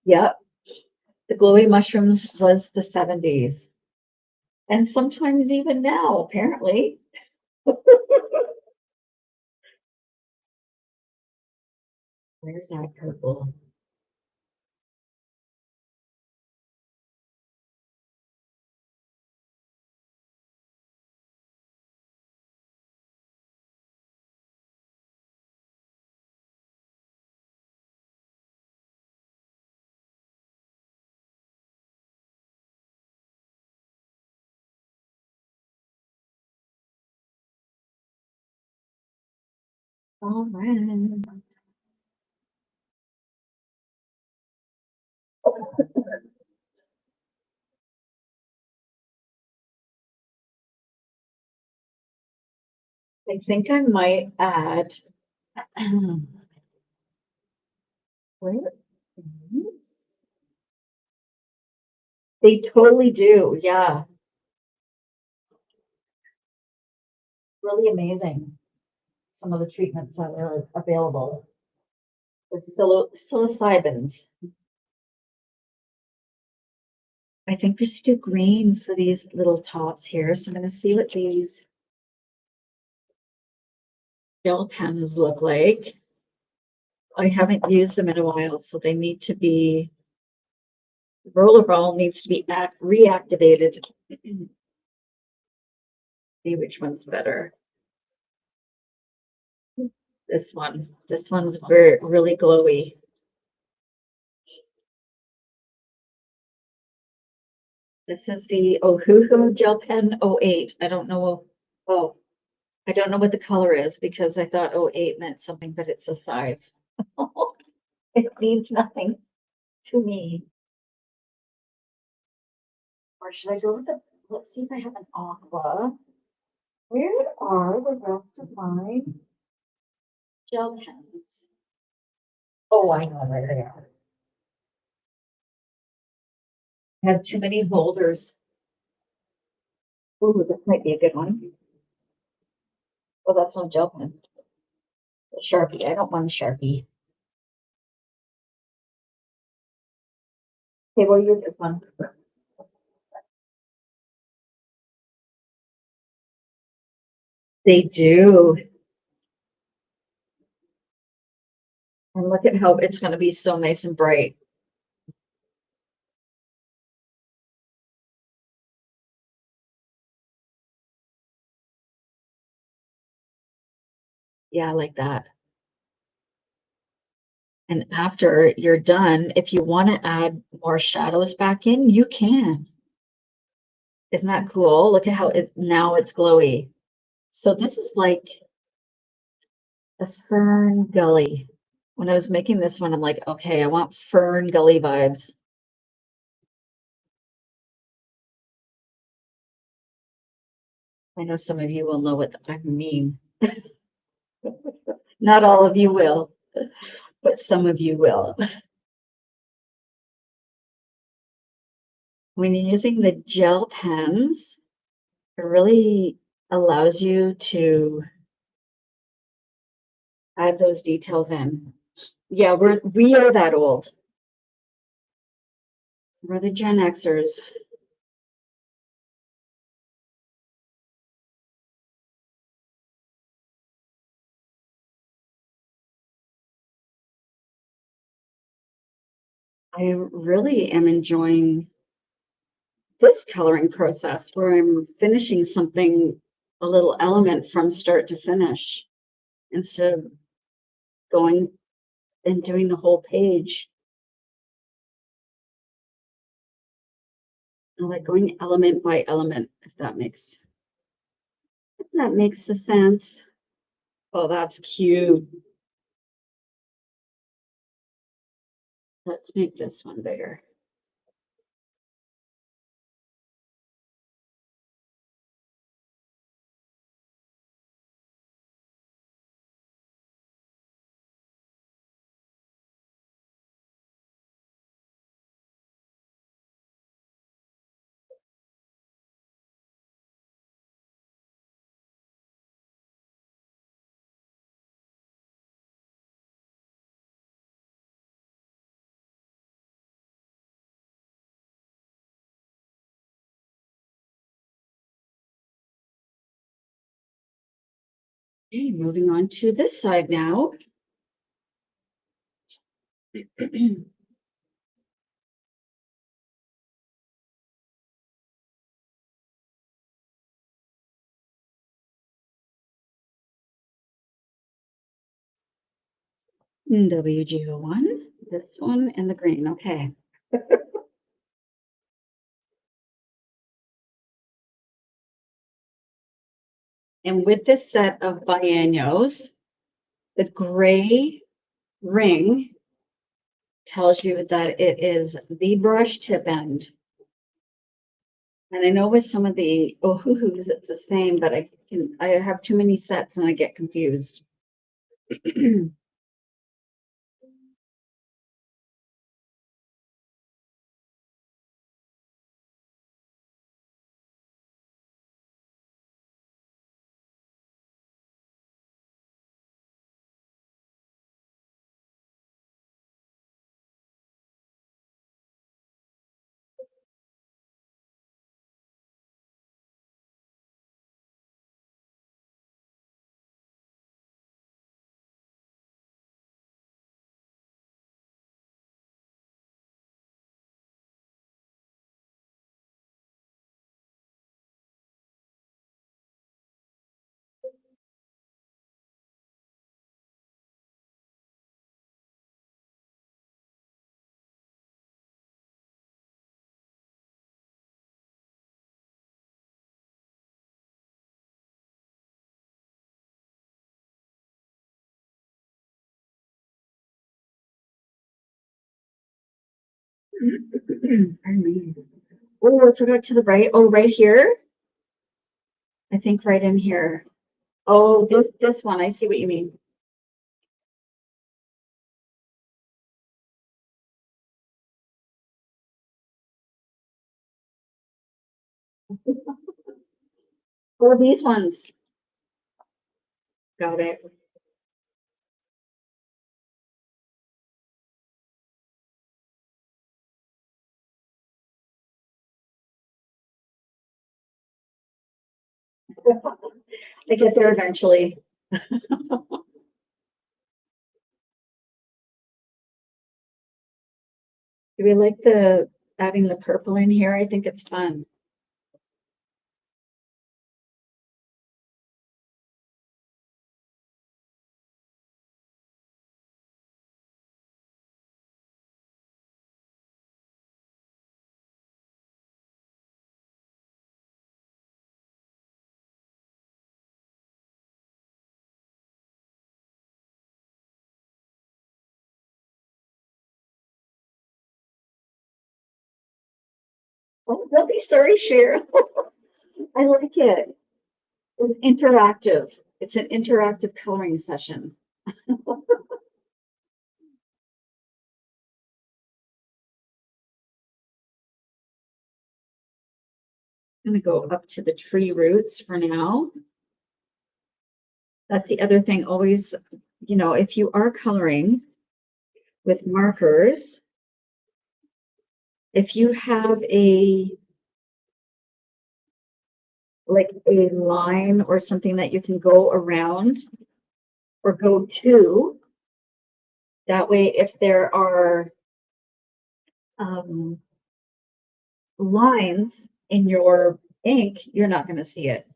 Yep. The glowy mushrooms was the 70s. And sometimes even now, apparently. Where's that purple? All right. I think I might add where is they totally do, yeah. Really amazing. Some of the treatments that are available. The psilocybins. I think we should do green for these little tops here. So I'm going to see what these gel pens look like. I haven't used them in a while, so they need to be, rollerball needs to be reactivated. See which one's better. This one. This one's really glowy. This is the Ohuhu Gel Pen 08. I don't know. Oh, I don't know what the color is because I thought 08 meant something, but it's a size. It means nothing to me. Or should I go with the, let's see if I have an aqua. Where are the rest of my gel pens? Oh, I know where they are. I have too many holders. Ooh, this might be a good one. Oh, that's not gel pen. A Sharpie. I don't want a Sharpie. Okay, we'll use this one. They do. And look at how it's going to be so nice and bright. Yeah, I like that. And after you're done, if you want to add more shadows back in, you can. Isn't that cool? Look at how now it's glowy. So this is like a Fern Gully. When I was making this one, I'm like, okay, I want Fern Gully vibes. I know some of you will know what I mean. Not all of you will, but some of you will. When you're using the gel pens, it really allows you to add those details in. Yeah, we are that old. We're the Gen Xers. I really am enjoying this coloring process where I'm finishing something, a little element from start to finish, instead of going and doing the whole page. I like going element by element, if that makes the sense. Oh, that's cute. Let's make this one bigger. Okay, moving on to this side now. WGO1, this one, and the green. Okay. And with this set of biennials, the gray ring tells you that it is the brush tip end. And I know with some of the Ohuhus, it's the same, but I have too many sets and I get confused. Pardon me. Oh, I forgot to the right. Oh, right here. I think right in here. Oh, this one. I see what you mean. Oh, these ones. Got it. I get there eventually. Do we like the adding the purple in here? I think it's fun. Oh, don't be sorry, Cheryl. I like it. It's interactive. It's an interactive coloring session. I'm gonna go up to the tree roots for now. That's the other thing, always, if you are coloring, with markers, if you have like a line or something that you can go around or go to, that way if there are lines in your ink, you're not going to see it.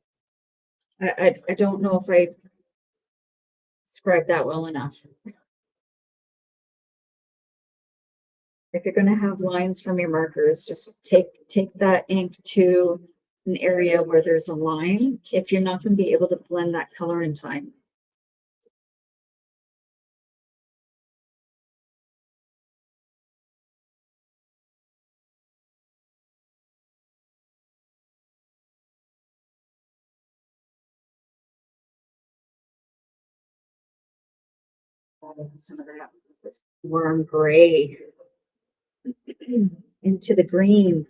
I don't know if I described that well enough. If you're going to have lines from your markers, just take that ink to an area where there's a line if you're not going to be able to blend that color in time. Some of that, this warm gray into the green.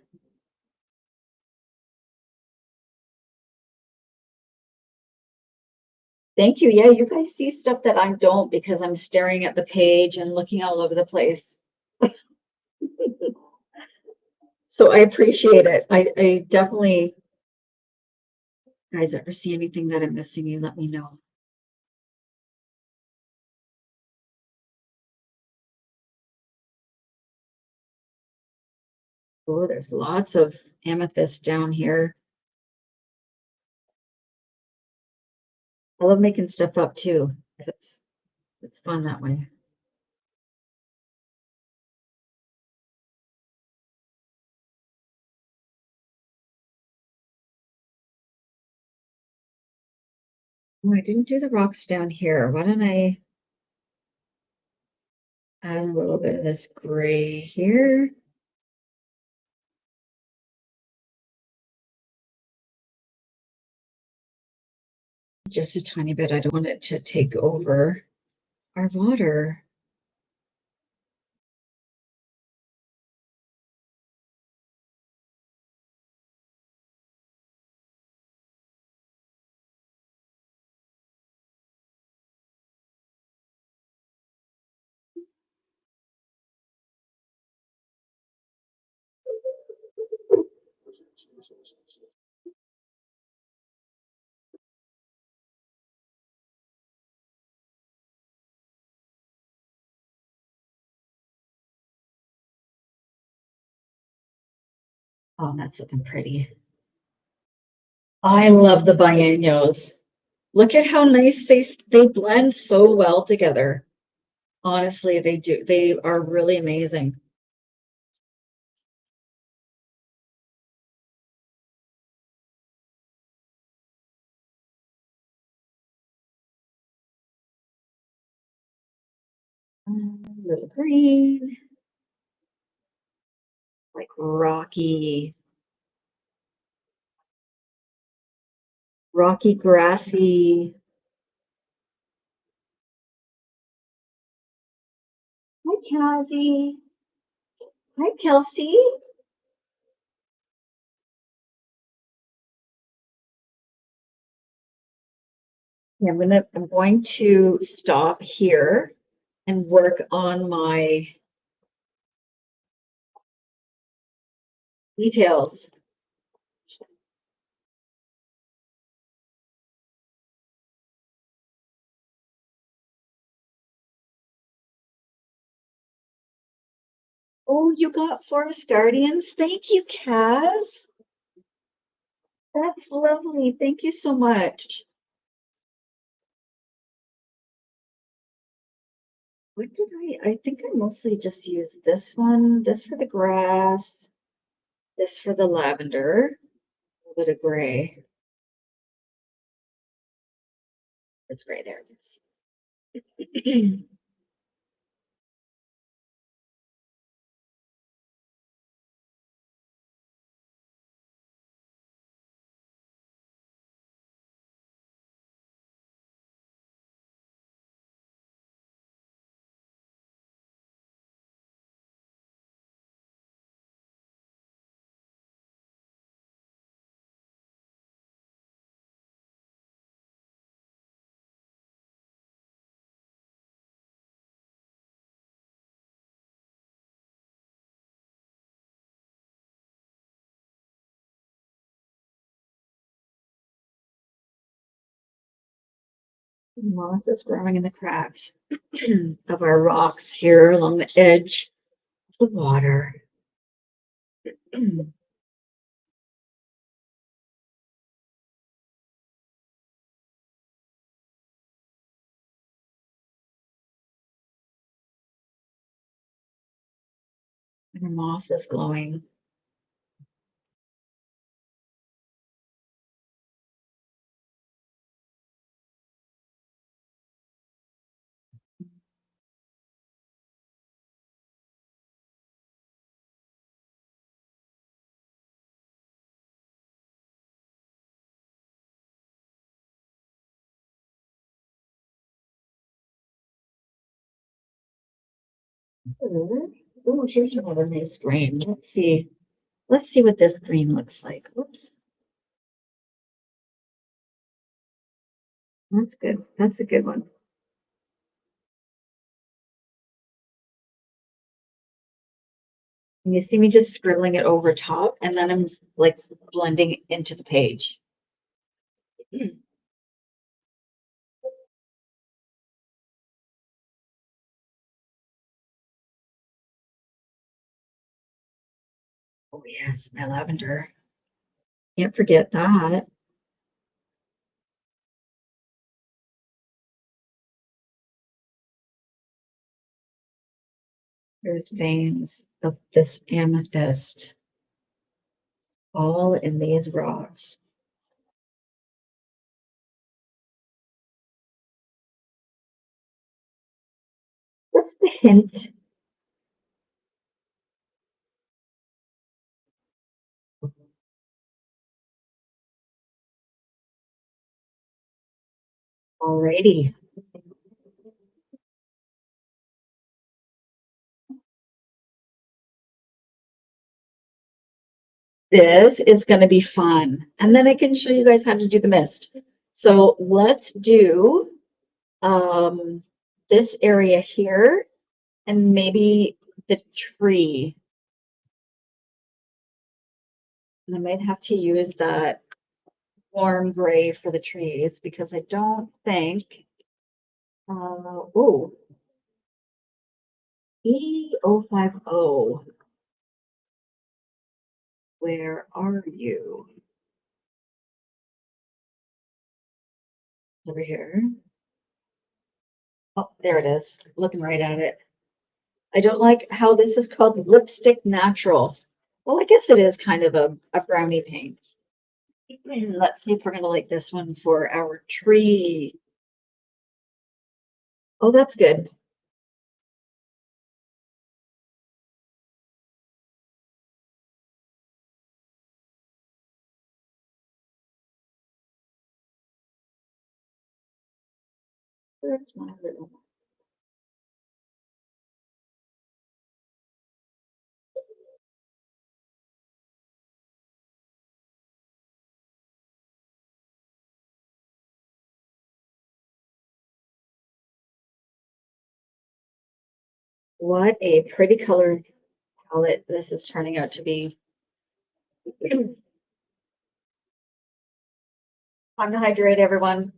Thank you. Yeah, you guys see stuff that I don't because I'm staring at the page and looking all over the place. So I appreciate it. I definitely, guys, ever see anything that I'm missing, you let me know. Oh, there's lots of amethyst down here. I love making stuff up too. It's fun that way. Oh, I didn't do the rocks down here. Why don't I add a little bit of this gray here? Just a tiny bit. I don't want it to take over our water. Oh, that's looking pretty. I love the biennials. Look at how nice they blend so well together. Honestly, they do. They are really amazing. Little green, like rocky, grassy. Hi, Cassie. Hi, Kelsey. Yeah, I'm going to stop here and work on my details. Oh, you got Forest Guardians. Thank you, Kaz. That's lovely. Thank you so much. What did I think I mostly just used this one, this for the grass, this for the lavender, a little bit of gray. It's gray there. Moss is growing in the cracks of our rocks here along the edge of the water. And the moss is glowing. Oh, here's another nice green. Let's see. Let's see what this green looks like. Oops. That's good. That's a good one. And you see me just scribbling it over top, and then I'm like blending into the page. Oh yes, my lavender. Can't forget that. There's veins of this amethyst all in these rocks. Just a hint. Alrighty. This is going to be fun. And then I can show you guys how to do the mist. So let's do um, this area here and maybe the tree. And I might have to use that warm gray for the trees because I don't think, oh, E050, where are you? Over here. Oh, there it is. Looking right at it. I don't like how this is called lipstick natural. Well, I guess it is kind of a brownie paint. Let's see if we're gonna like this one for our tree. Oh, that's good. Where's my little What a pretty color palette this is turning out to be. Time to hydrate, everyone.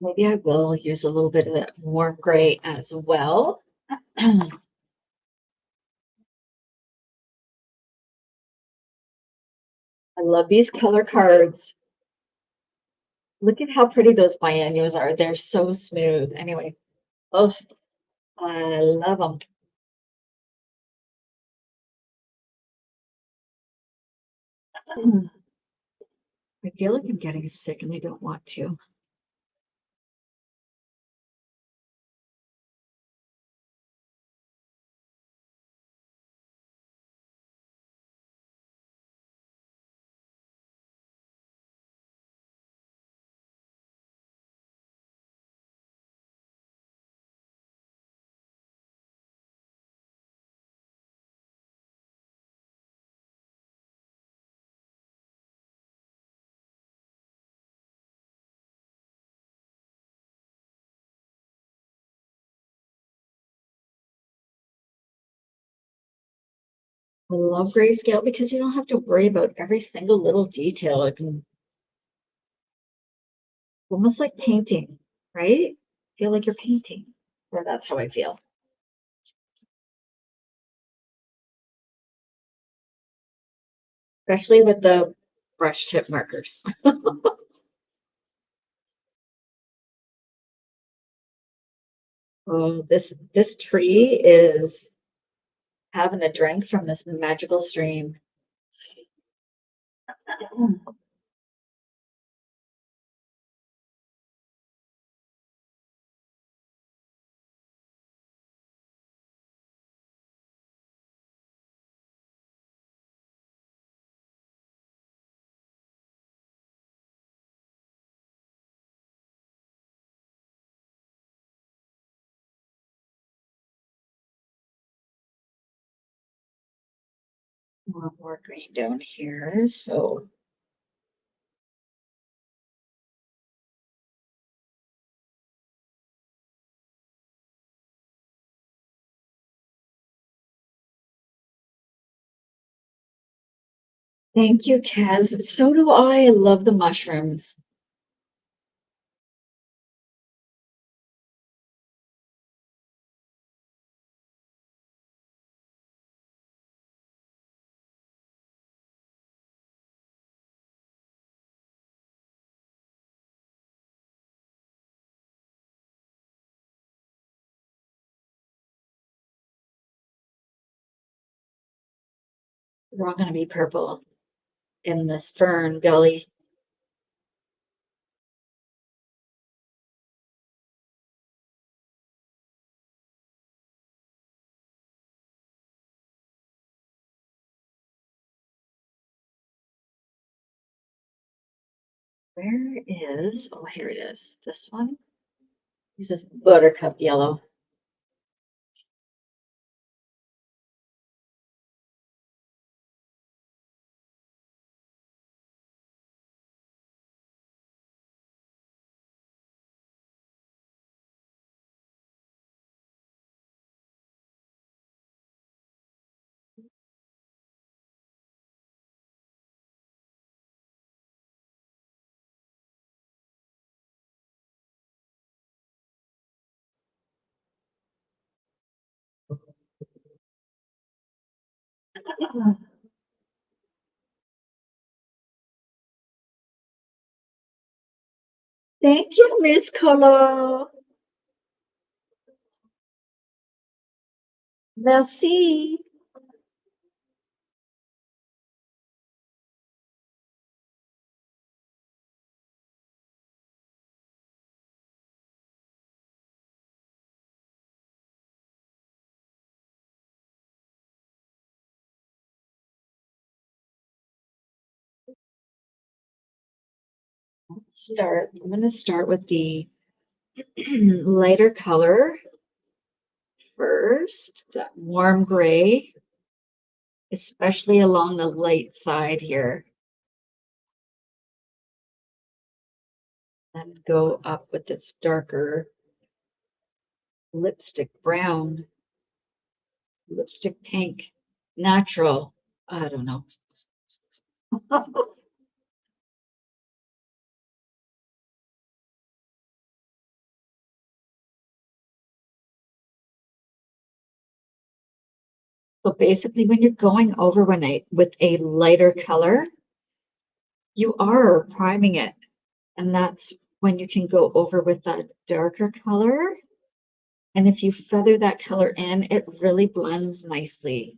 Maybe I will use a little bit of that warm gray as well. I love these color cards. Look at how pretty those biennials are. They're so smooth. Anyway, oh, I love them. I feel like I'm getting sick and I don't want to. I love grayscale because you don't have to worry about every single little detail. It can almost like painting, right? Feel like you're painting, or that's how I feel. Especially with the brush tip markers. Oh, this tree is having a drink from this magical stream. Want more green down here, so thank you, Kaz. So do I. I love the mushrooms. They're all going to be purple in this fern gully. Where is, oh, here it is. This one. This is buttercup yellow. Thank you, Miss Color. Merci. I'm going to start with the lighter color first, that warm gray, especially along the light side here. And go up with this darker lipstick brown, lipstick pink, natural. I don't know. So basically, when you're going over with a lighter color, you are priming it. And that's when you can go over with that darker color. And if you feather that color in, it really blends nicely.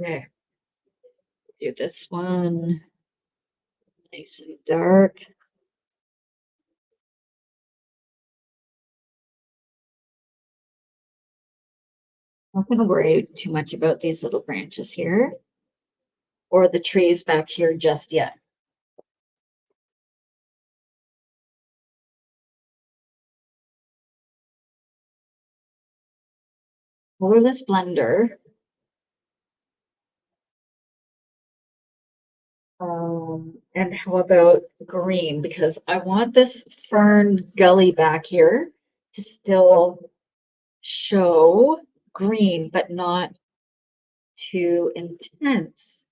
Okay, do this one nice and dark. I'm not going to worry too much about these little branches here or the trees back here just yet. Colorless blender. And how about green? Because I want this fern gully back here to still show green, but not too intense.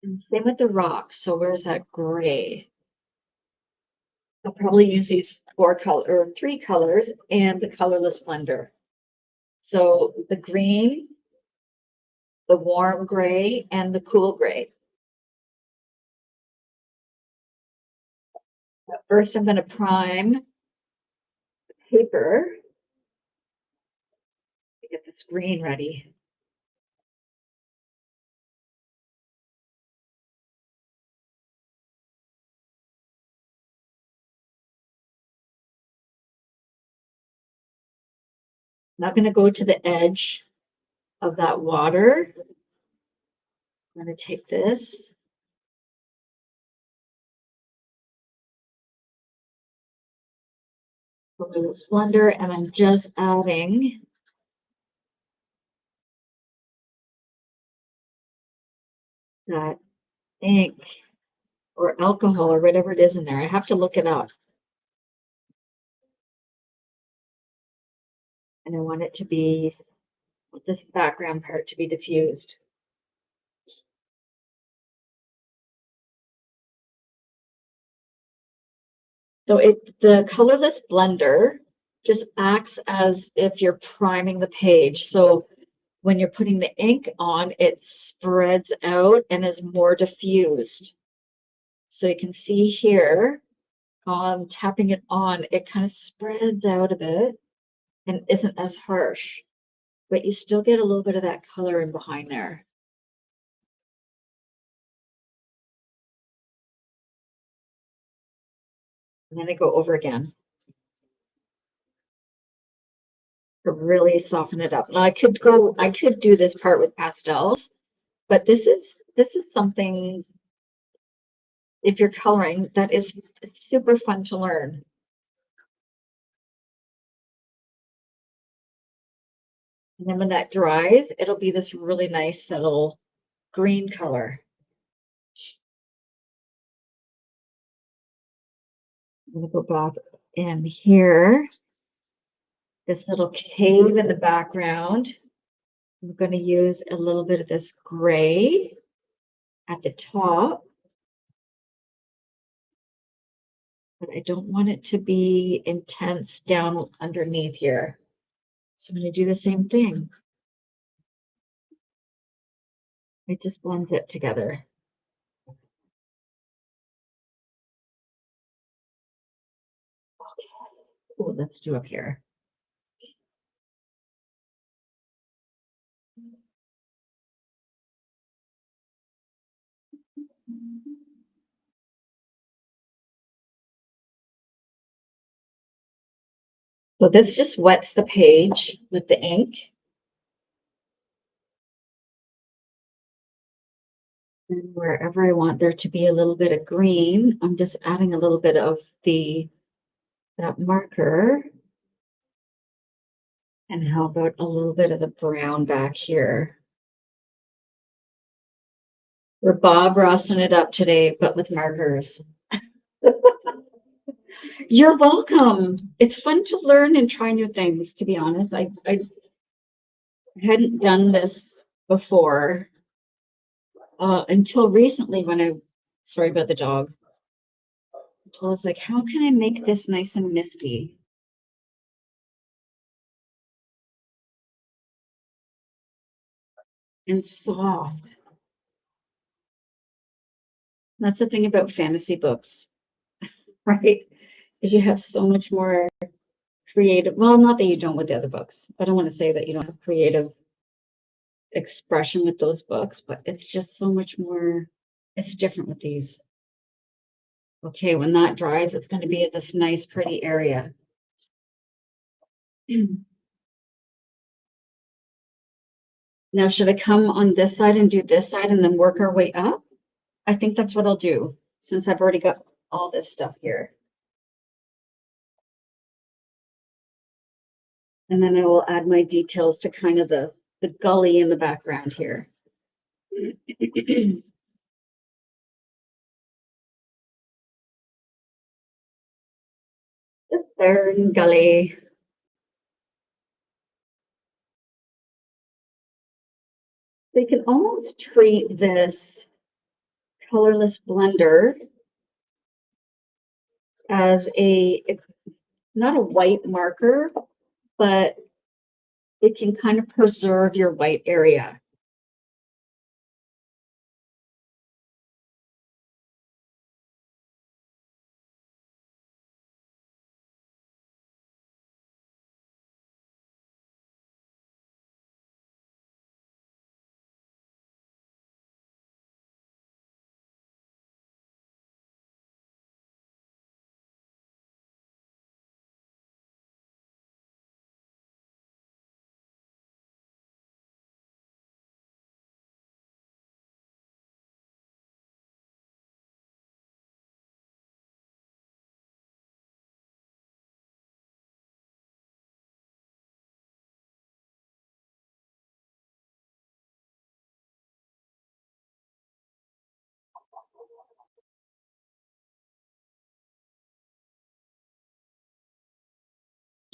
And same with the rocks. So where's that gray? I'll probably use these three colors and the colorless blender. So the green, the warm gray, and the cool gray. But first, I'm going to prime the paper to get this green ready. I'm not going to go to the edge of that water. I'm going to take this. This blender, and I'm just adding that ink or alcohol or whatever it is in there. I have to look it up. And I want it to be, this background part to be diffused. So the colorless blender just acts as if you're priming the page. So when you're putting the ink on, it spreads out and is more diffused. So you can see here, tapping it on, it kind of spreads out a bit and isn't as harsh, but you still get a little bit of that color in behind there. And then I go over again to really soften it up. Now I could do this part with pastels, but this is something, if you're coloring, that is super fun to learn. And then when that dries, it'll be this really nice subtle green color. I'm gonna go back in here, this little cave in the background. I'm going to use a little bit of this gray at the top, but I don't want it to be intense down underneath here. So I'm going to do the same thing. It just blends it together. Oh, let's do up here. So this just wets the page with the ink. And wherever I want there to be a little bit of green, I'm just adding a little bit of that marker. And how about a little bit of the brown back here? We're Bob Rossing it up today, but with markers. You're welcome. It's fun to learn and try new things, to be honest. I hadn't done this before until recently when sorry about the dog. Until I was like, how can I make this nice and misty? And soft. That's the thing about fantasy books, right? Is you have so much more creative. Well, not that you don't with the other books. I don't want to say that you don't have creative expression with those books, but it's just so much more, it's different with these. Okay, when that dries, it's going to be in this nice, pretty area. Now, should I come on this side and do this side and then work our way up? I think that's what I'll do, since I've already got all this stuff here. And then I will add my details to kind of the gully in the background here. The third gully. They can almost treat this colorless blender as not a white marker, but it can kind of preserve your white area.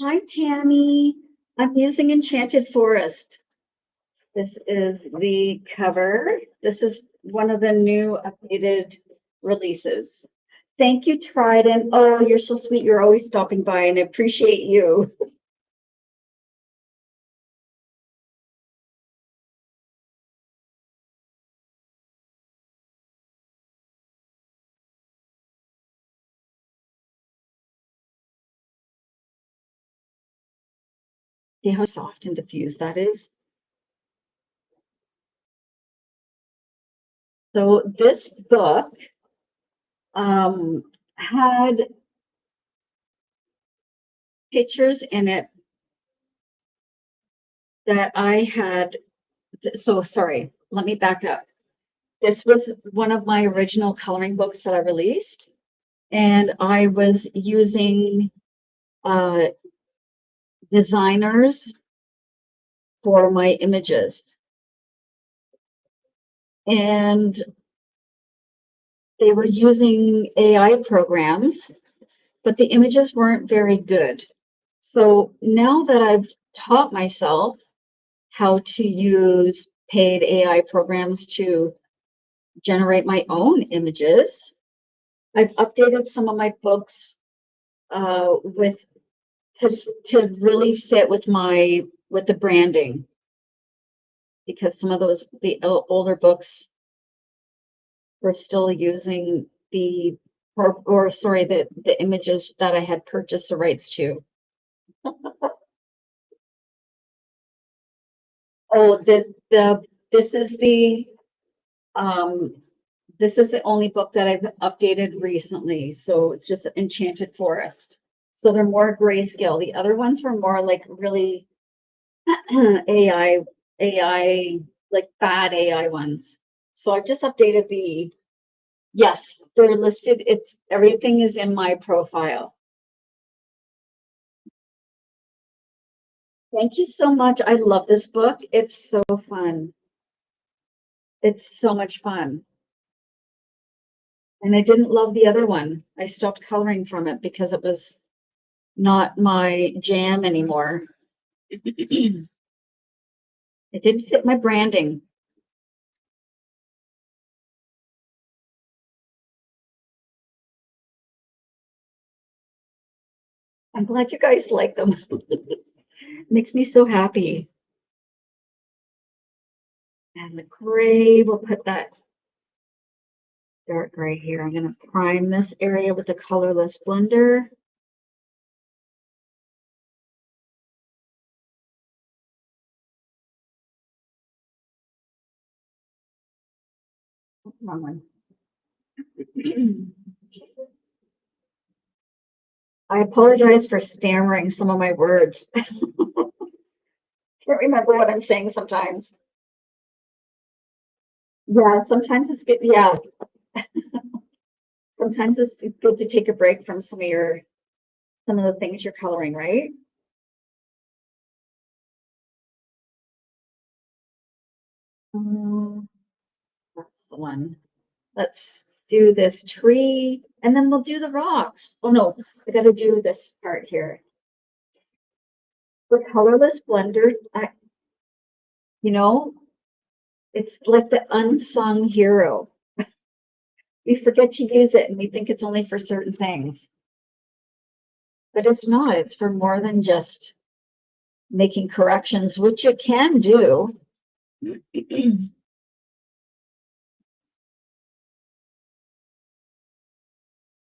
Hi, Tammy. I'm using Enchanted Forest. This is the cover. This is one of the new updated releases. Thank you, Trident. Oh, you're so sweet. You're always stopping by, and I appreciate you. See how soft and diffused that is? So this book had pictures in it that I had. So sorry, let me back up. This was one of my original coloring books that I released, and I was using designers for my images. And they were using AI programs, but the images weren't very good. So now that I've taught myself how to use paid AI programs to generate my own images, I've updated some of my books with to really fit with the branding, because some of the older books were still using the images that I had purchased the rights to. Oh, this is this is the only book that I've updated recently. So it's just Enchanted Forest. So they're more grayscale. The other ones were more like really AI, like bad AI ones. So I've just updated yes, they're listed. Everything is in my profile. Thank you so much. I love this book. It's so fun. It's so much fun. And I didn't love the other one. I stopped coloring from it because it was not my jam anymore. It didn't fit my branding. I'm glad you guys like them. Makes me so happy. And the gray, we'll put that dark gray here. I'm going to prime this area with the colorless blender. Wrong one. I apologize for stammering some of my words. Can't remember what I'm saying sometimes. Yeah, sometimes it's good. Yeah, sometimes it's good to take a break from some of the things you're coloring, right? That's the one. Let's do this tree and then we'll do the rocks. Oh no, I gotta do this part here. The colorless blender, you know, it's like the unsung hero. We forget to use it and we think it's only for certain things. But it's not. It's for more than just making corrections, which you can do.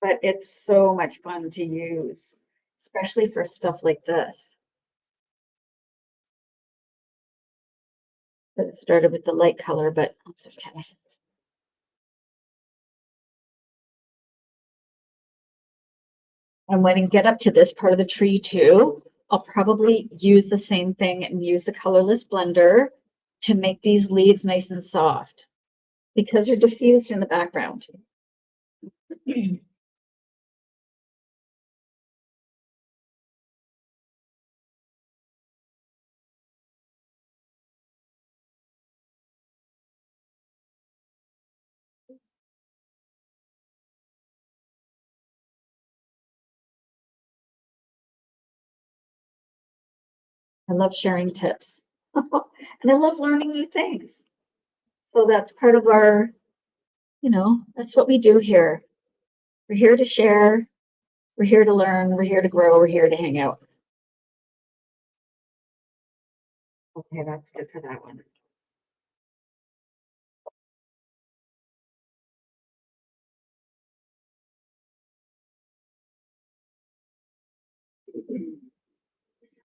But it's so much fun to use, especially for stuff like this. It started with the light color, but it's okay. And when I get up to this part of the tree too, I'll probably use the same thing and use the colorless blender to make these leaves nice and soft because they're diffused in the background. I love sharing tips and I love learning new things. So that's part of our, that's what we do here. We're here to share. We're here to learn. We're here to grow. We're here to hang out. Okay, that's good for that one.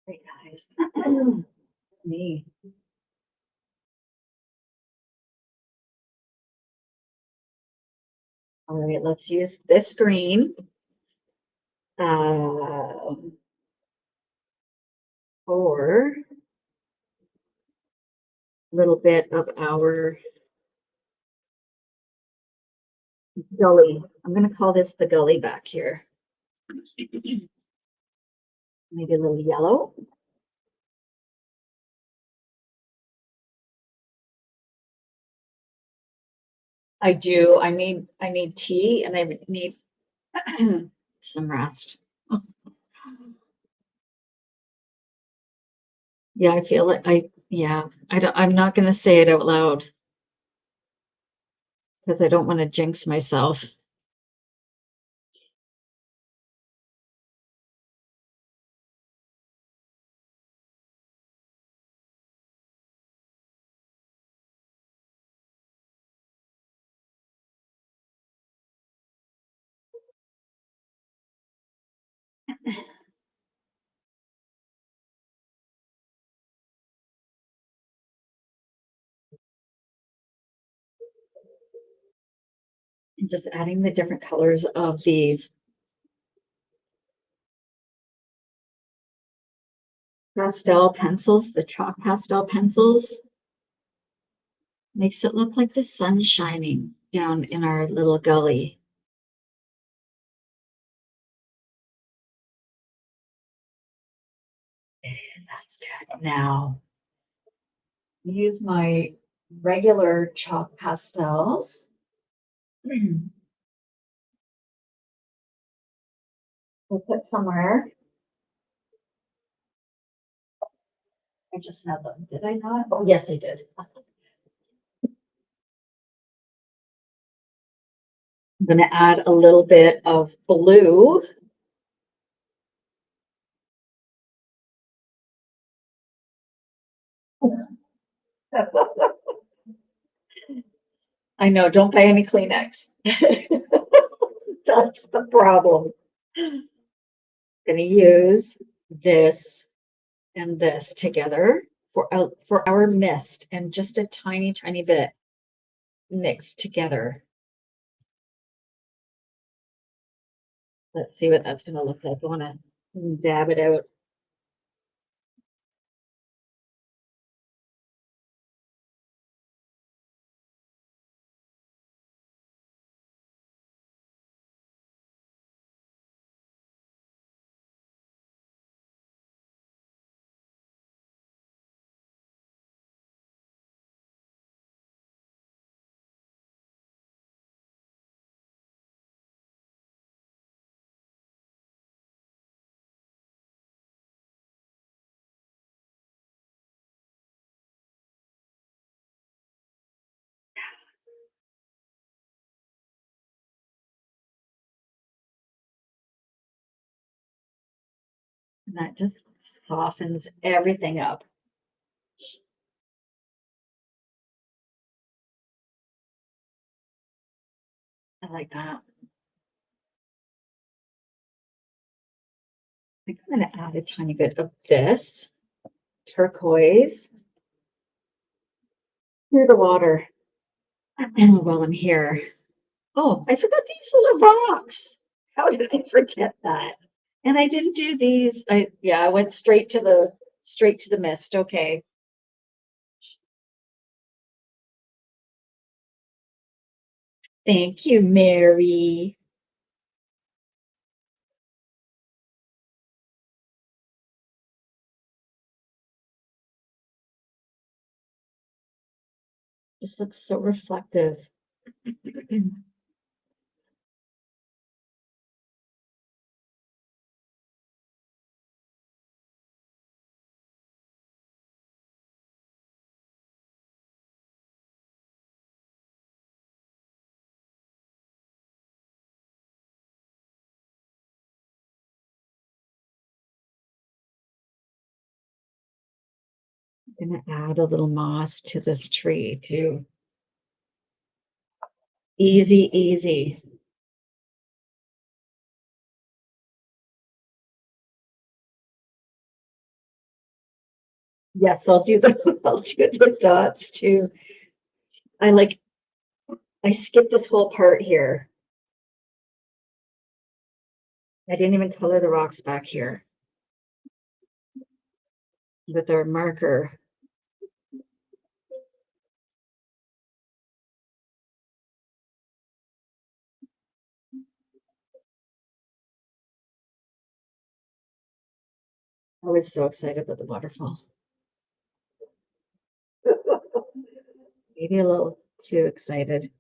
Sorry, guys. Me. All right, let's use this green. For a little bit of our gully. I'm going to call this the gully back here. Maybe a little yellow. I do. I need tea and I need some rest. Yeah, I feel it. I'm not going to say it out loud because I don't want to jinx myself. And just adding the different colors of these pastel pencils, the chalk pastel pencils. Makes it look like the sun shining down in our little gully. That's good. Now, use my regular chalk pastels. We'll put somewhere. I just had them. Did I not? Oh, yes, I did. I'm going to add a little bit of blue. I know, don't buy any Kleenex. That's the problem. Going to use this and this together for our mist and just a tiny, tiny bit. mixed together. Let's see what that's gonna look like. I wanna dab it out. And that just softens everything up. I like that. I think I'm gonna add a tiny bit of this turquoise through the water. And while I'm here, oh, I forgot these little rocks. How did I forget that? And I didn't do these. I went straight to the mist. Okay. Thank you, Mary. This looks so reflective. I'm gonna add a little moss to this tree too. Easy, easy. Yes, I'll do the I'll do the dots too. I like I skipped this whole part here. I didn't even color the rocks back here with our marker. I was so excited about the waterfall. Maybe a little too excited.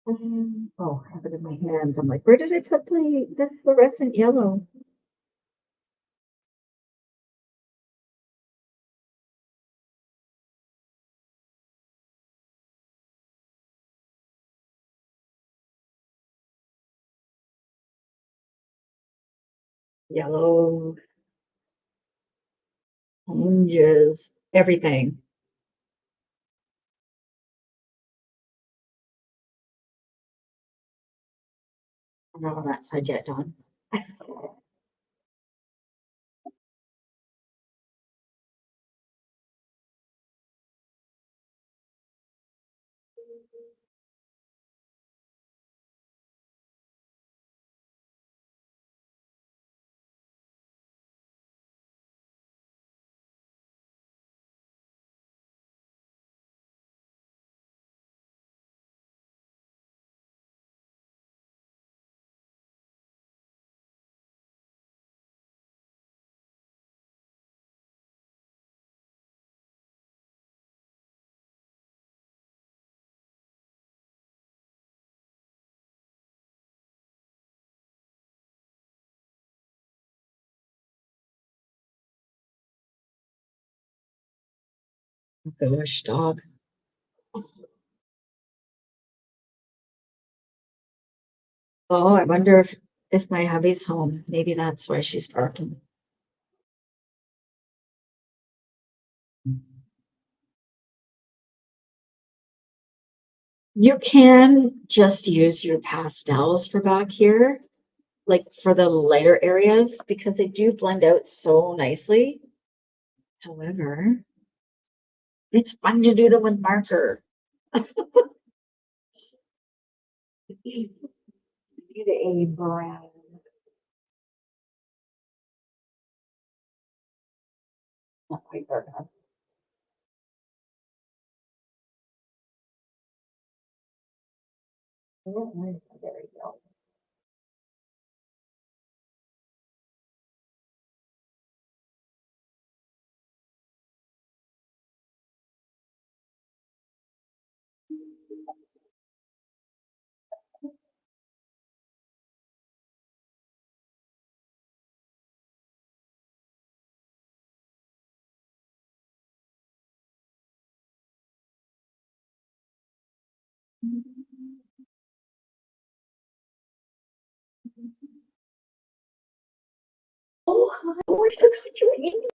Oh, I have it in my hand. I'm like, where did I put the fluorescent yellow? Yellow oranges, everything. I'm not on that side yet, Dawn. Gosh, dog. Oh, I wonder if my hubby's home. Maybe that's why she's barking. You can just use your pastels for back here, like for the lighter areas, because they do blend out so nicely. However, it's fun to do them with marker. Need a brown. Not quite dark enough. Oh, there we go. Oh, hi. Oh, I forgot you were in.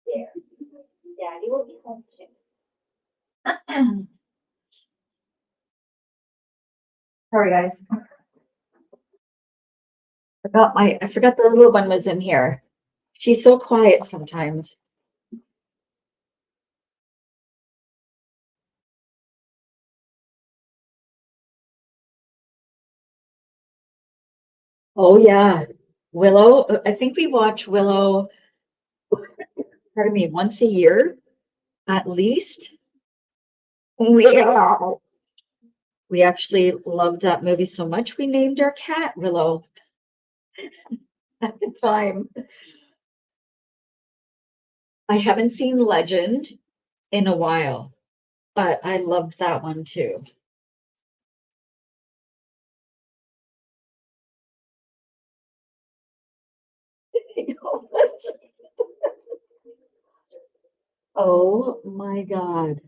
There. Daddy will be home soon. Sorry, guys. I forgot the little one was in here. She's so quiet sometimes. Oh yeah. Willow. I think we watch Willow, pardon me, once a year at least. Yeah. We actually loved that movie so much we named our cat Willow at the time. I haven't seen Legend in a while, but I loved that one too. Oh my God.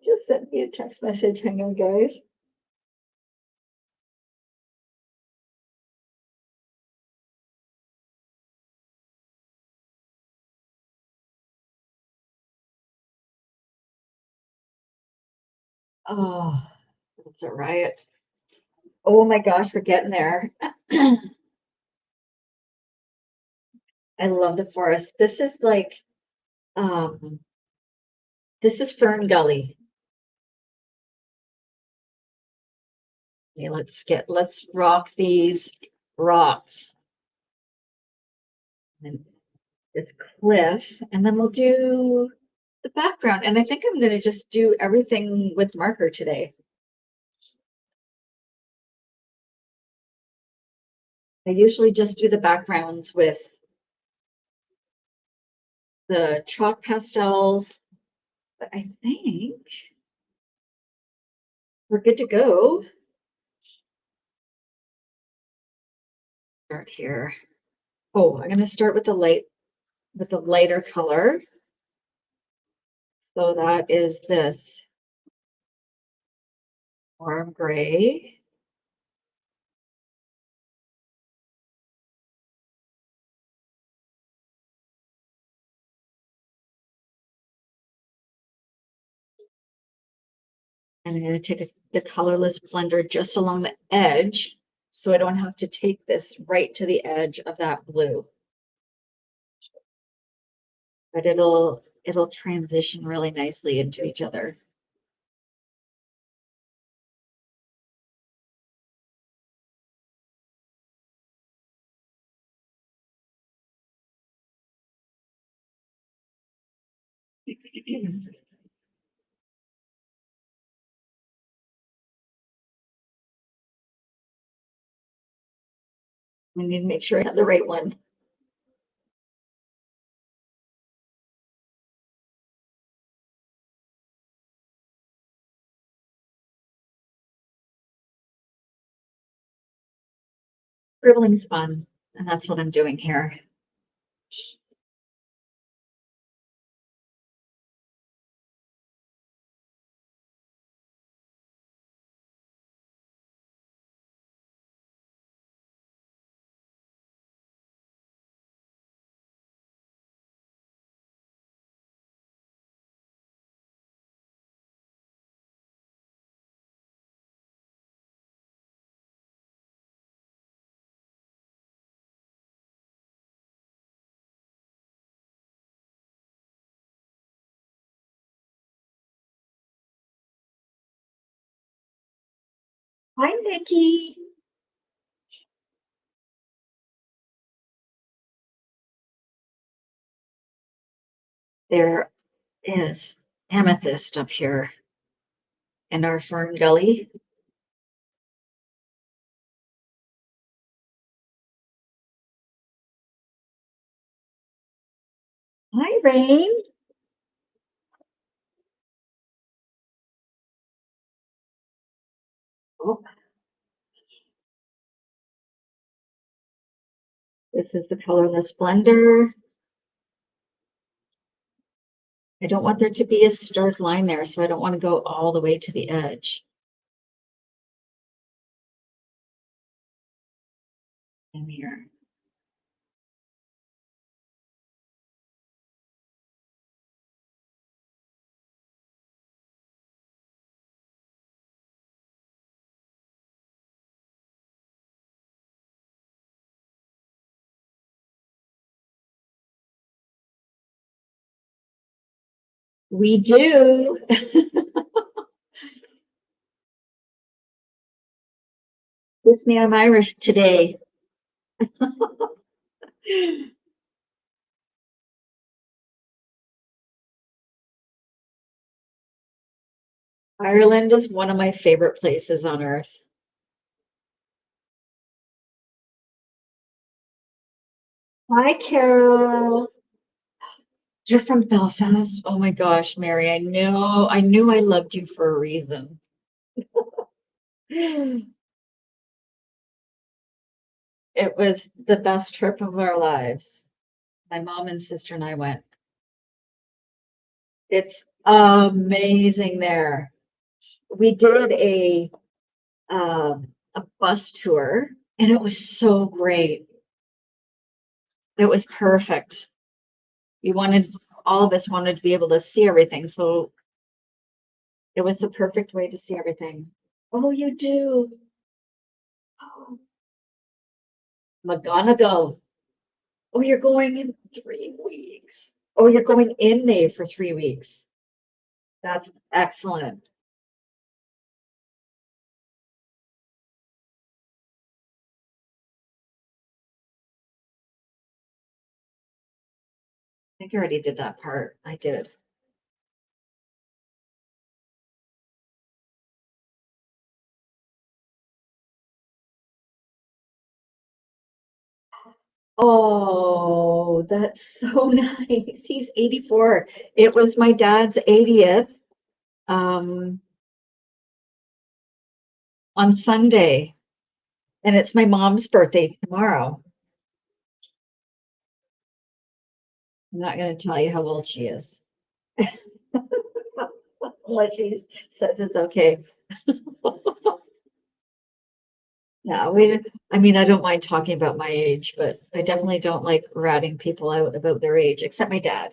Just sent me a text message. Hang on, guys. Oh, that's a riot. Oh my gosh, we're getting there. I love the forest. Um, this is Fern Gully. Okay, let's rock these rocks and this cliff, and then we'll do the background. And I think I'm gonna just do everything with marker today. I usually just do the backgrounds with the chalk pastels, but I think we're good to go. Start here. Oh, I'm gonna start with the lighter color. So that is this warm gray. And I'm going to take the colorless blender just along the edge so I don't have to take this right to the edge of that blue. But it'll transition really nicely into each other. I need to make sure I have the right one. Scribbling's fun, and that's what I'm doing here. Hi, Nikki. There is amethyst up here in our fern gully. Hi, Rain. Oh, this is the colorless blender. I don't want there to be a stark line there, so I don't want to go all the way to the edge. In here. We do. Kiss me, I'm Irish today. Ireland is one of my favorite places on earth. Hi, Carol. You're from Belfast. Oh my gosh, Mary, I knew I loved you for a reason. It was the best trip of our lives. My mom and sister and I went. It's amazing there. We did a bus tour and it was so great. It was perfect. We wanted all of us wanted to be able to see everything, so it was the perfect way to see everything. Oh, you do. Oh, McGonagall. Oh, you're going in 3 weeks. Oh, you're going in May for 3 weeks. That's excellent. I think I already did that part. I did. Oh, that's so nice. He's 84. It was my dad's 80th um, on Sunday, and it's my mom's birthday tomorrow. I'm not going to tell you how old she is. What she says it's okay. Yeah, I mean, I don't mind talking about my age, but I definitely don't like ratting people out about their age, except my dad.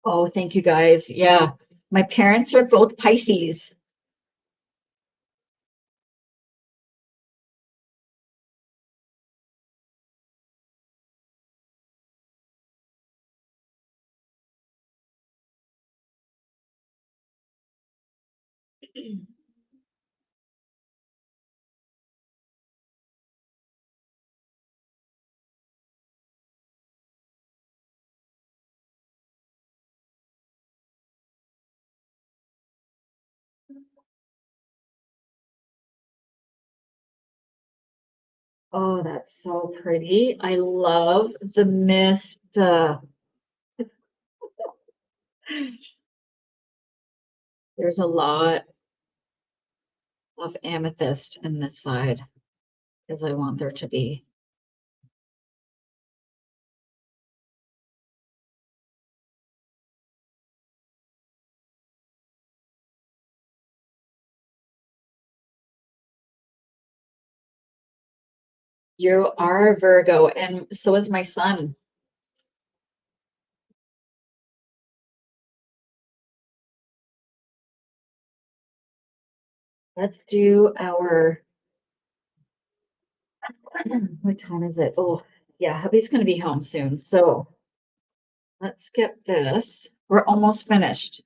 Oh, thank you guys. Yeah, my parents are both Pisces. Oh, that's so pretty. I love the mist. There's a lot of amethyst in this side, as I want there to be. You are a Virgo, and so is my son. Let's do our, what time is it? Oh, yeah, hubby's going to be home soon. So let's get this. We're almost finished.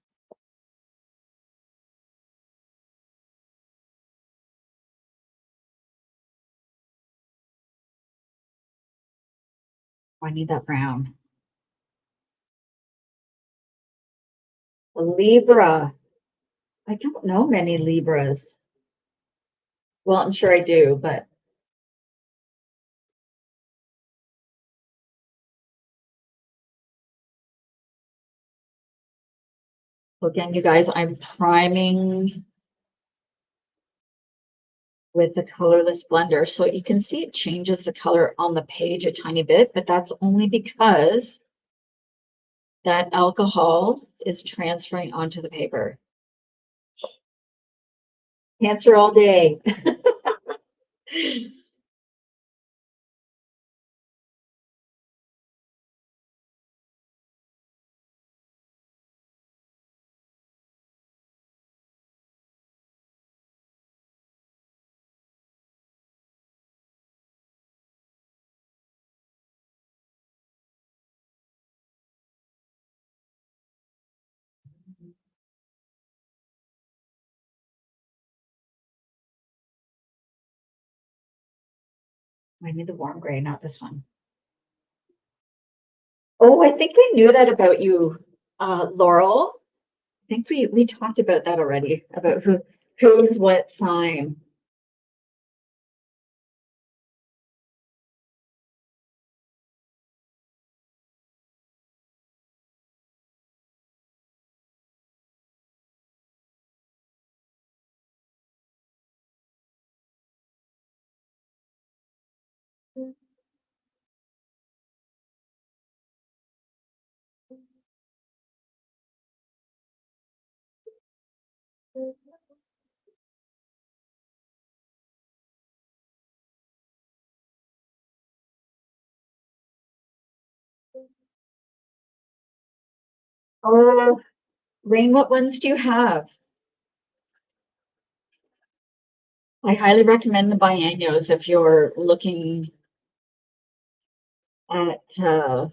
Oh, I need that brown. A Libra. I don't know many Libras. Well, I'm sure I do, but again, you guys, I'm priming with the colorless blender. So you can see it changes the color on the page a tiny bit, but that's only because that alcohol is transferring onto the paper. Cancer all day. I need the warm gray, not this one. Oh, I think I knew that about you, Laurel. I think we talked about that already, about who's what sign. Oh, Rain, what ones do you have? I highly recommend the biennials if you're looking at a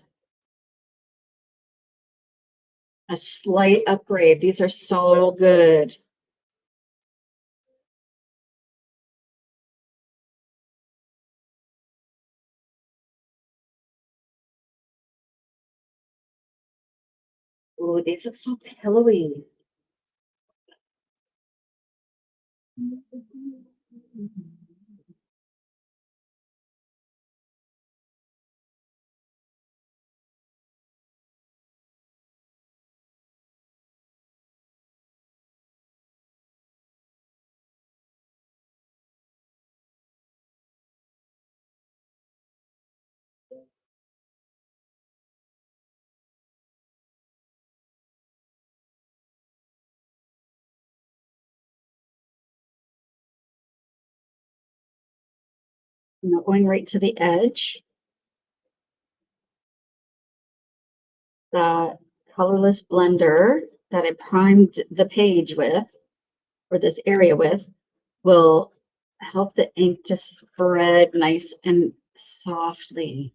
slight upgrade. These are so good. Oh, these look so pillowy. Now going right to the edge, that colorless blender that I primed the page with, or this area with, will help the ink to spread nice and softly.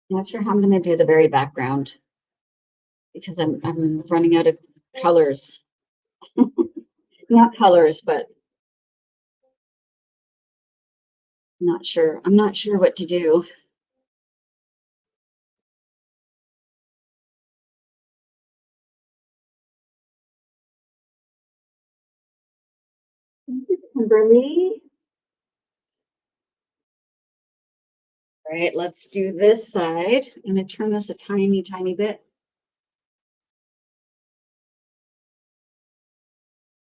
Not sure how I'm going to do the very background because I'm running out of colors. Not colors, but Not sure. I'm not sure what to do. Thank you, Kimberly. All right, let's do this side. I'm going to turn this a tiny, tiny bit.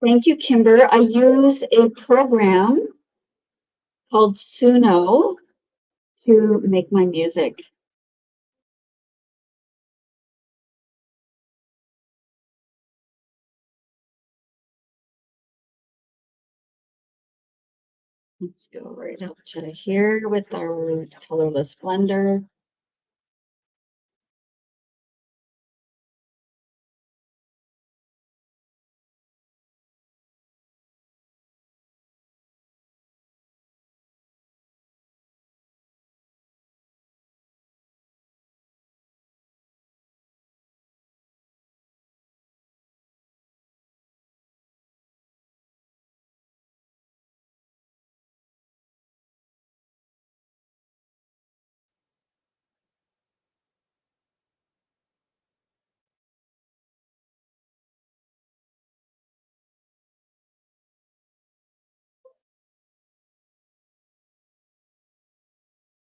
Thank you, Kimber. I use a program called Suno to make my music. Let's go right up to here with our colorless blender.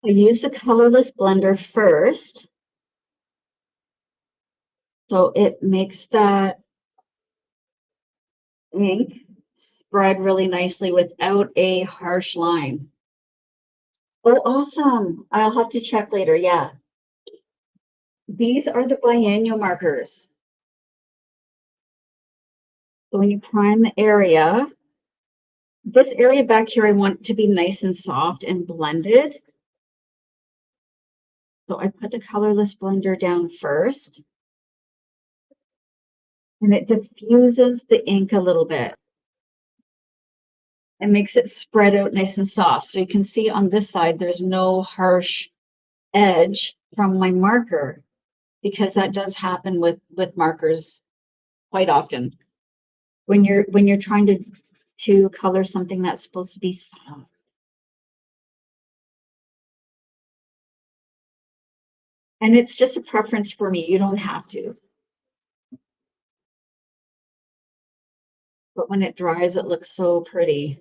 I use the colorless blender first, so it makes that ink spread really nicely without a harsh line. Oh, awesome. I'll have to check later. Yeah. These are the biennial markers. So when you prime the area, this area back here, I want to be nice and soft and blended. So I put the colorless blender down first, and it diffuses the ink a little bit and makes it spread out nice and soft. So you can see on this side, there's no harsh edge from my marker, because that does happen with markers quite often when you're trying to color something that's supposed to be soft. And it's just a preference for me. You don't have to. But when it dries, it looks so pretty.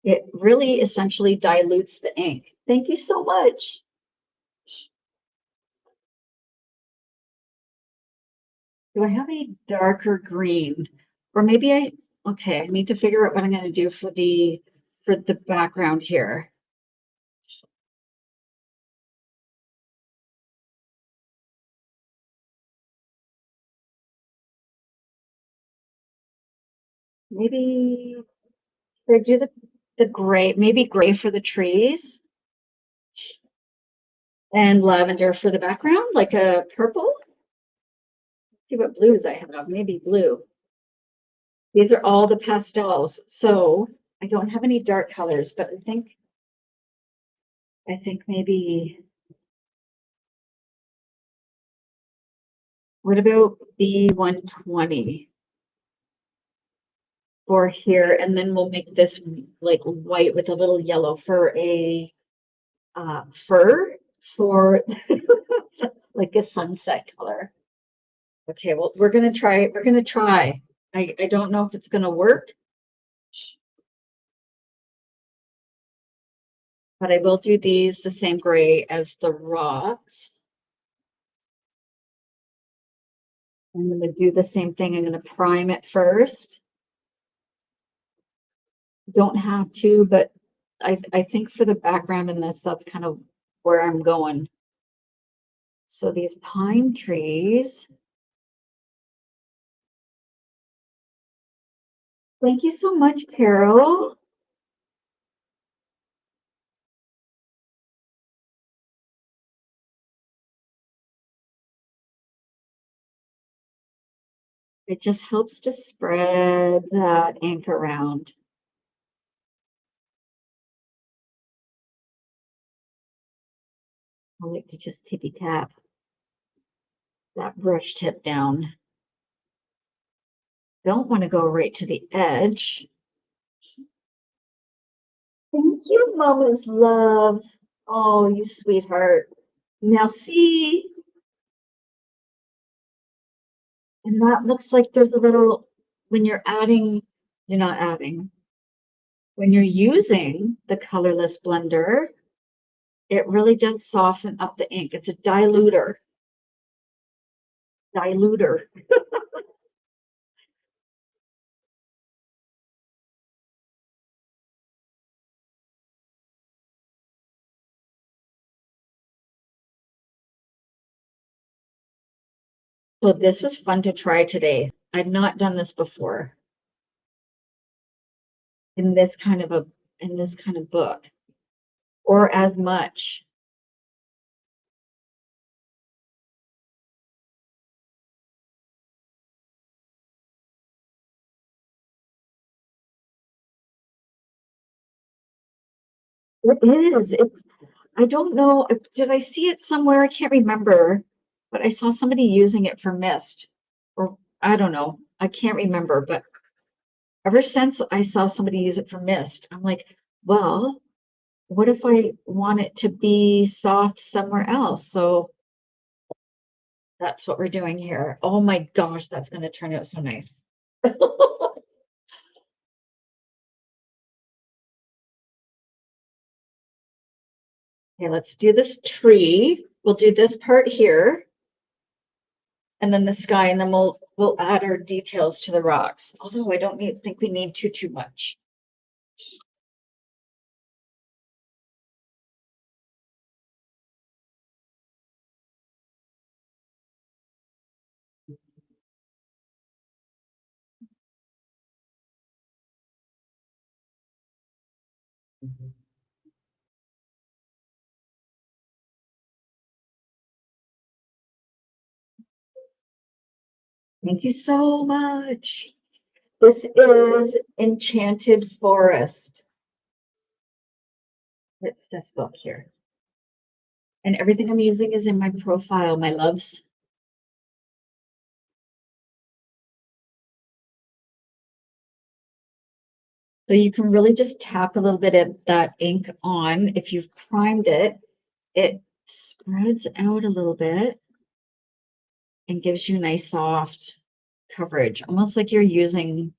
It really essentially dilutes the ink. Thank you so much. Do I have a darker green? Or maybe okay, I need to figure out what I'm going to do for the background here. Maybe should I do the gray, maybe gray for the trees and lavender for the background, like a purple. Let's see what blues I have. Maybe blue. These are all the pastels. So I don't have any dark colors, but I think maybe, what about B120 for here? And then we'll make this like white with a little yellow for a fur for like a sunset color. Okay, well, we're gonna try. We're gonna try. I don't know if it's gonna work, but I will do these the same gray as the rocks. I'm gonna do the same thing. I'm gonna prime it first. Don't have to, but I think for the background in this, that's kind of where I'm going. So these pine trees. Thank you so much, Carol. It just helps to spread that ink around. I like to just tippy tap. that brush tip down. Don't want to go right to the edge. Thank you, Mama's love. Oh, you sweetheart. Now see, and that looks like there's a little, when you're adding, you're not adding. When you're using the colorless blender, it really does soften up the ink. It's a diluter. Diluter. So this was fun to try today. I've not done this before in this kind of book or as much. It is. I don't know. Did I see it somewhere? I can't remember, but I saw somebody using it for mist, or I don't know. I can't remember, but ever since I saw somebody use it for mist, I'm like, well, what if I want it to be soft somewhere else? So that's what we're doing here. Oh my gosh, that's going to turn out so nice. Okay, let's do this tree. We'll do this part here, and then the sky, and then we'll add our details to the rocks. Although I don't think we need too much. Thank you so much. This is Enchanted Forest. It's this book here. And everything I'm using is in my profile, my loves. So you can really just tap a little bit of that ink on. If you've primed it, it spreads out a little bit and gives you nice soft coverage, almost like you're using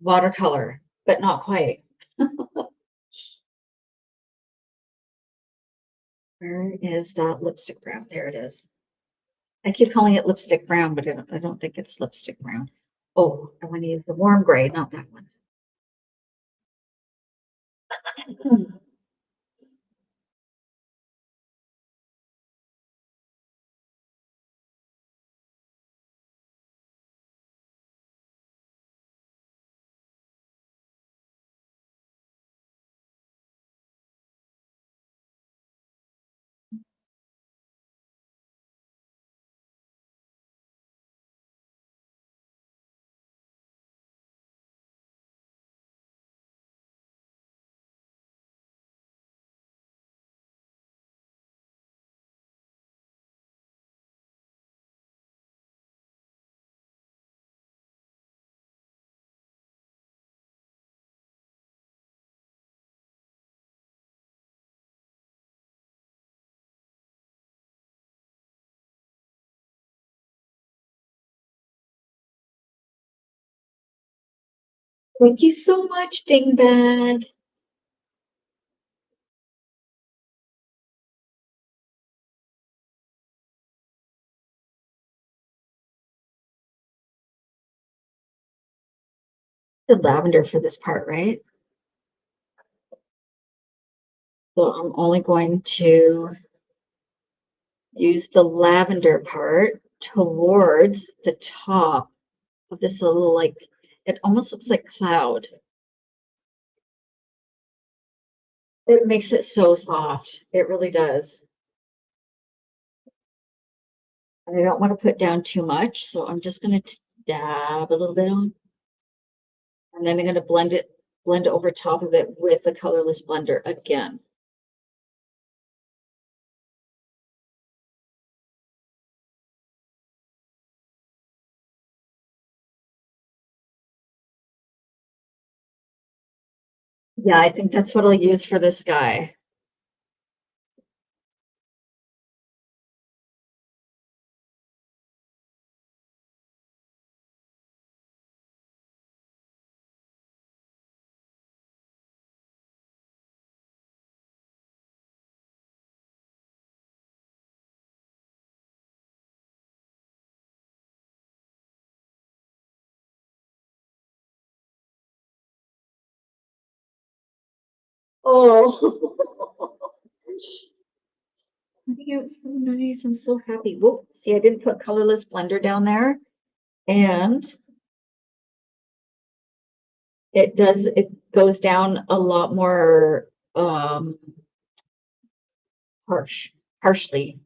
watercolor, but not quite. Where is that lipstick brown? There it is. I keep calling it lipstick brown, but I don't think it's lipstick brown. Oh, I want to use the warm gray, not that one. Thank you so much, Dingbat. The lavender for this part, right? So I'm only going to use the lavender part towards the top of this little, like, it almost looks like cloud. It makes it so soft. It really does. And I don't want to put down too much, so I'm just going to dab a little bit on. And then I'm going to blend over top of it with the colorless blender again. Yeah, I think that's what I'll use for this guy. Oh, I think it was so nice. I'm so happy. Whoa, see, I didn't put colorless blender down there. And it goes down a lot more harshly.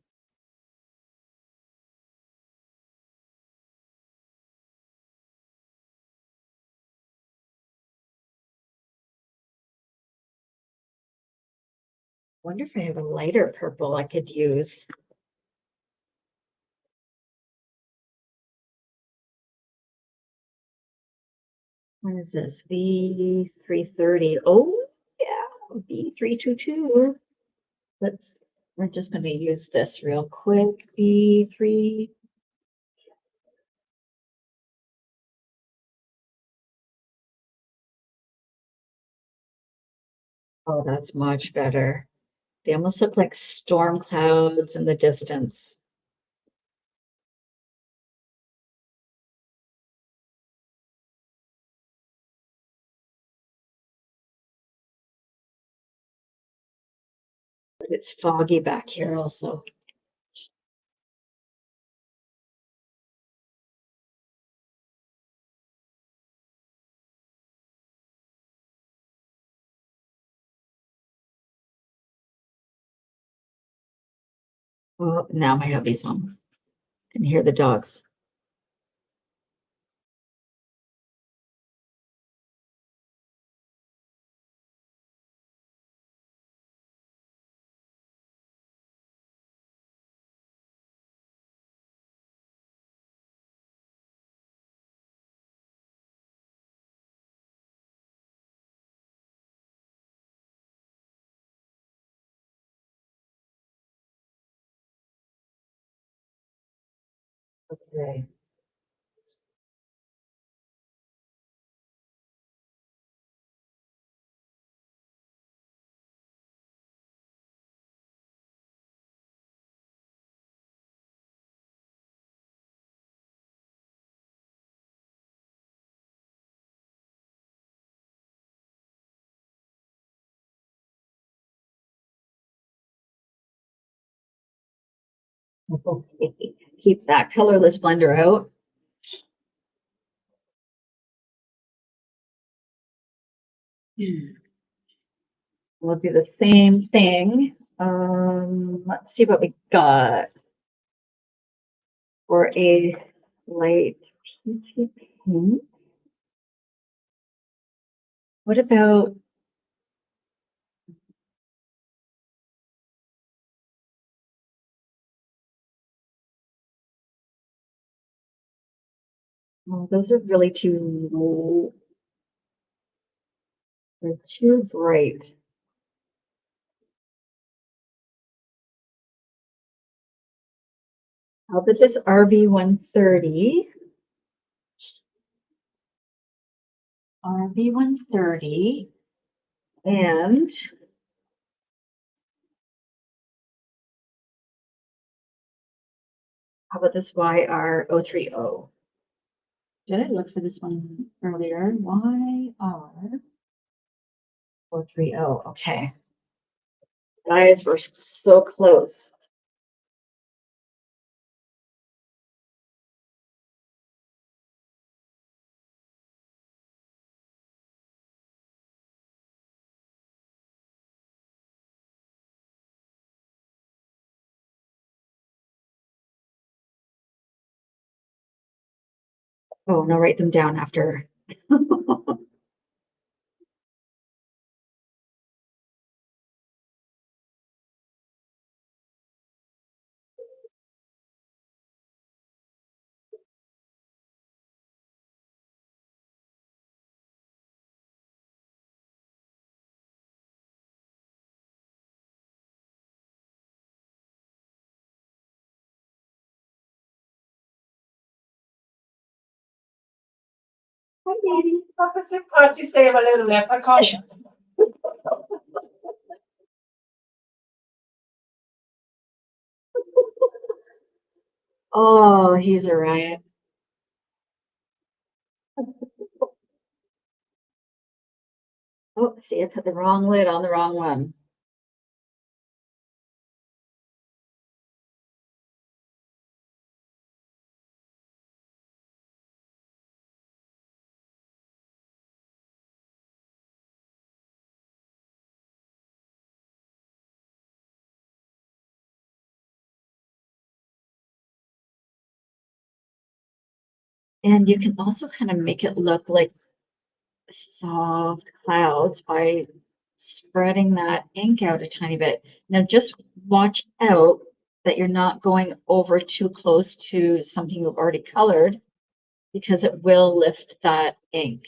Wonder if I have a lighter purple I could use. What is this? V330. Oh, yeah, V322. We're just going to use this real quick. V3. Oh, that's much better. They almost look like storm clouds in the distance. But it's foggy back here also. Oh, now my hubby's home. Can hear the dogs. Okay. Okay. Keep that colorless blender out. We'll do the same thing. Let's see what we got for a light peachy pink. What about, oh, those are really too low. They're too bright. How about this RV130? RV130 and how about this YR030? Did I look for this one earlier? YR030. Okay. Guys, we're so close. Oh, no, write them down after. baby. Papa said, can't you stay a little left? I can't. Oh, he's a riot. Oh, see, I put the wrong lid on the wrong one. And you can also kind of make it look like soft clouds by spreading that ink out a tiny bit. Now just watch out that you're not going over too close to something you've already colored because it will lift that ink.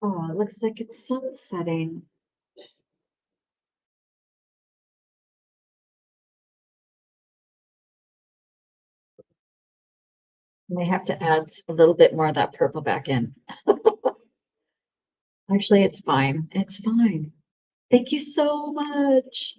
Oh, it looks like it's sunsetting. May have to add a little bit more of that purple back in. Actually, it's fine. It's fine. Thank you so much.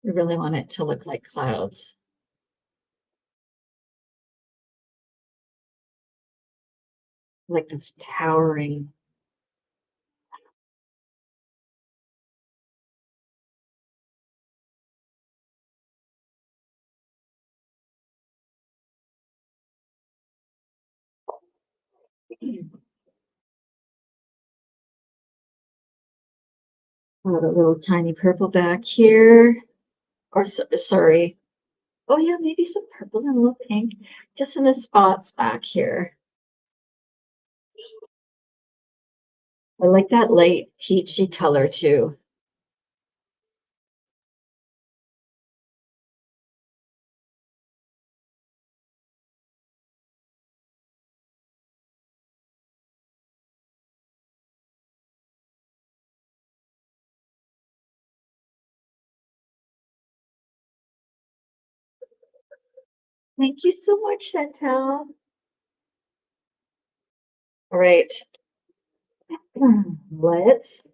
I really want it to look like clouds. Like it's towering. Oh, a little tiny purple back here. Or sorry. Oh yeah, maybe some purple and a little pink, just in the spots back here. I like that light peachy color too. Thank you so much, Chantal. All right, let's.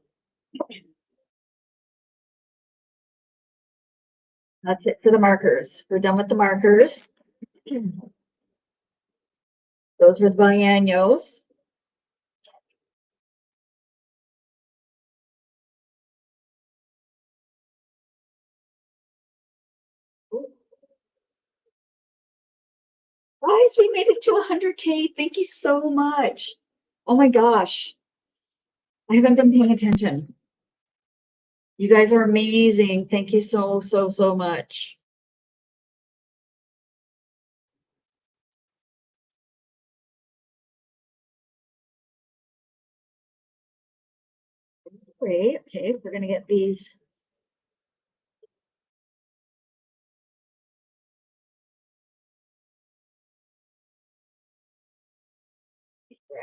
That's it for the markers. We're done with the markers. Those were the biennials. Guys, we made it to 100K. Thank you so much. Oh my gosh. I haven't been paying attention. You guys are amazing. Thank you so, so, so much. Great. Okay, we're going to get these.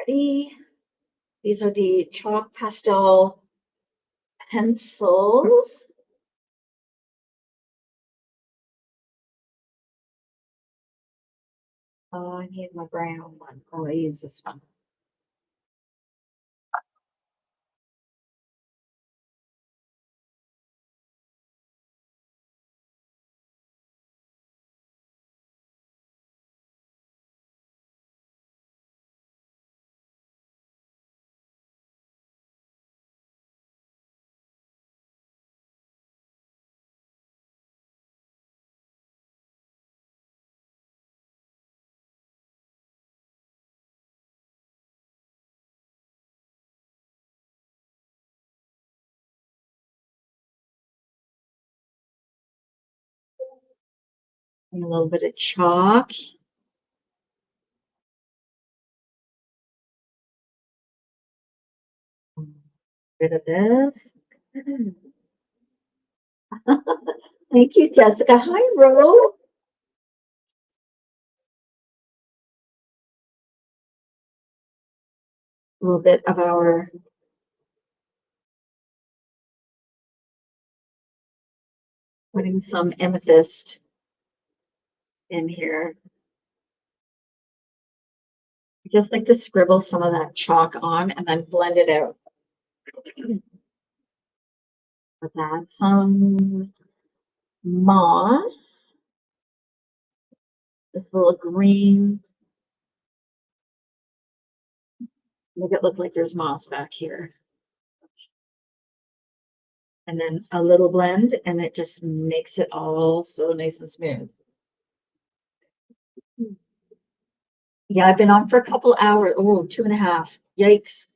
Ready? These are the chalk pastel pencils. Oh, I need my brown one. Oh, I use this one. And a little bit of chalk. Rid of this. Thank you, Jessica. Hi, Ro. A little bit of our putting some amethyst in here. I just like to scribble some of that chalk on and then blend it out. Let's add some moss. Just a little green. Make it look like there's moss back here. And then a little blend, and it just makes it all so nice and smooth. Yeah, I've been on for a couple hours. Oh, 2.5. Yikes.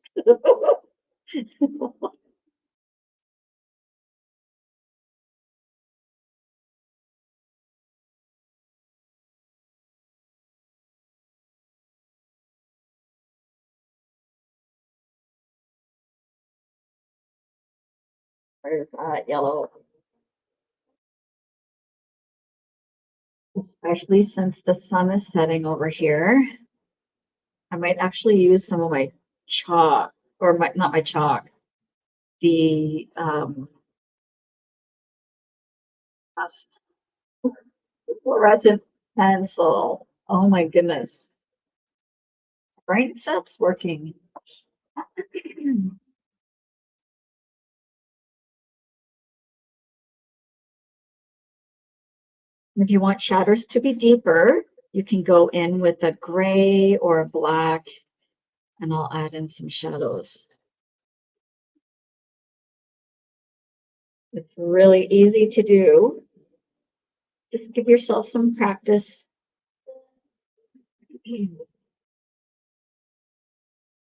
Where's yellow? Especially since the sun is setting over here. I might actually use some of my chalk, or not my chalk, the fluorescent pencil. Oh my goodness. Brain stops working. If you want shadows to be deeper, you can go in with a gray or a black, and I'll add in some shadows. It's really easy to do. Just give yourself some practice.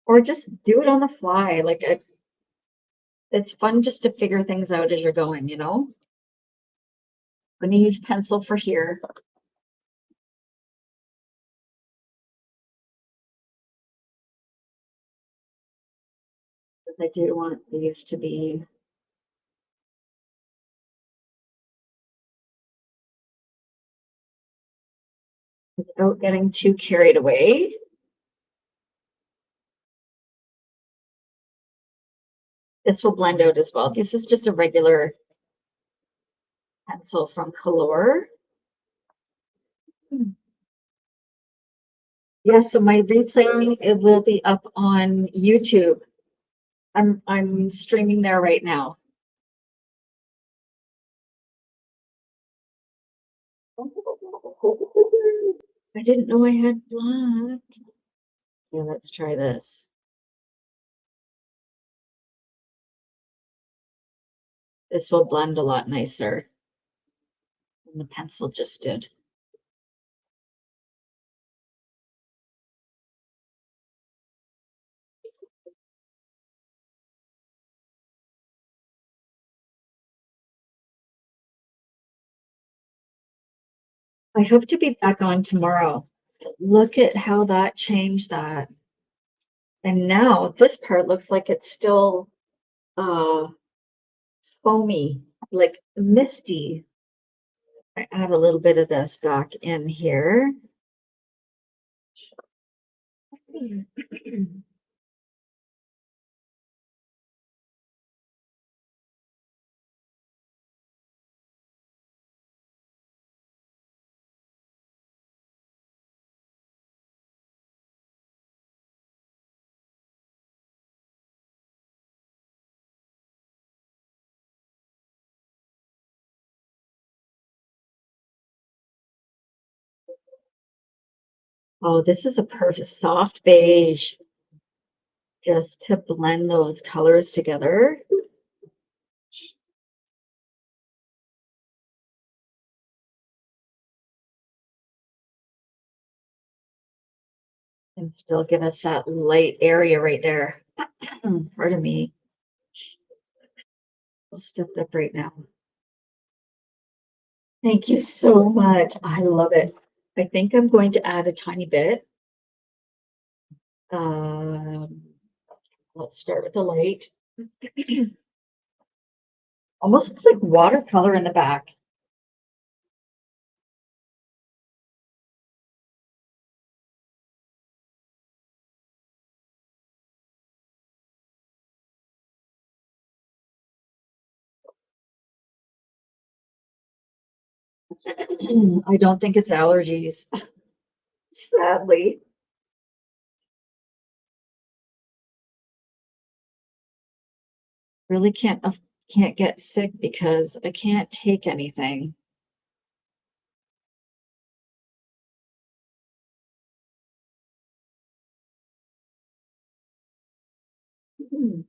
Or just do it on the fly. Like it's fun just to figure things out as you're going, you know? I'm going to use pencil for here. Because I do want these to be without getting too carried away. This will blend out as well. This is just a regular pencil from Color. Yeah, so my replay, it will be up on YouTube. I'm streaming there right now. I didn't know I had black. Yeah, let's try this. This will blend a lot nicer than the pencil just did. I hope to be back on tomorrow. Look at how that changed that. And now this part looks like it's still foamy, like misty. I add a little bit of this back in here. Oh, this is a perfect soft beige, just to blend those colors together. And still give us that light area right there. Pardon me. I'll stepped up right now. Thank you so much. I love it. I think I'm going to add a tiny bit. Let's start with the light. Almost looks like watercolor in the back. I don't think it's allergies, sadly. Really can't get sick because I can't take anything. Hmm.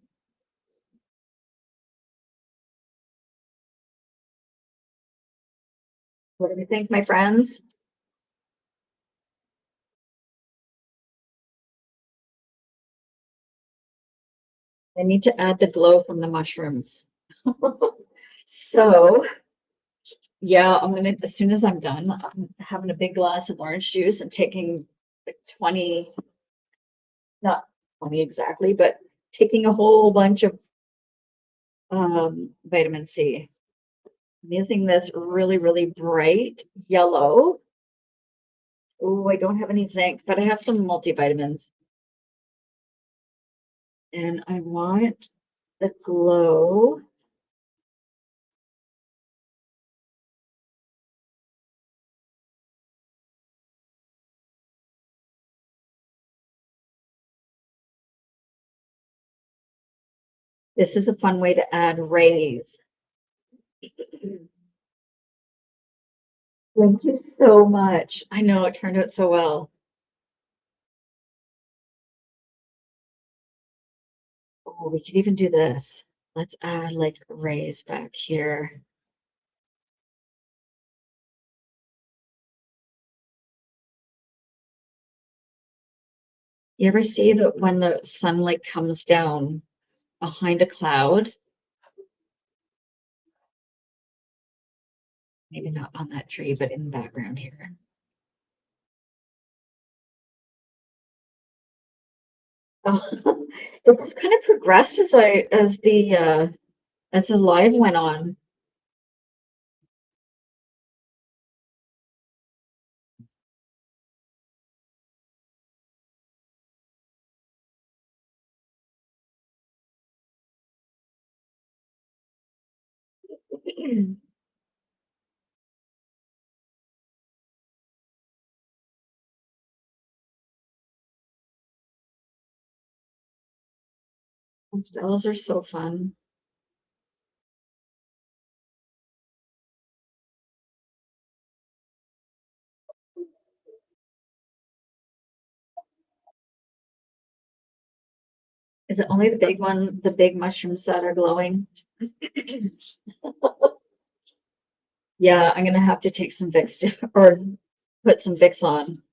What do you think, my friends? I need to add the glow from the mushrooms. So, yeah, I'm gonna, as soon as I'm done, I'm having a big glass of orange juice and taking like 20, not 20 exactly, but taking a whole bunch of vitamin C. I'm using this really, really bright yellow. Oh, I don't have any zinc, but I have some multivitamins. And I want the glow. This is a fun way to add rays. Thank you so much. I know it turned out so well. Oh, we could even do this. Let's add like rays back here. You ever see that when the sunlight comes down behind a cloud? Maybe not on that tree, but in the background here. Oh, it just kind of progressed as the live went on. Pastels are so fun. Is it only the big mushrooms that are glowing? Yeah, I'm gonna have to take some Vicks or put some Vicks on.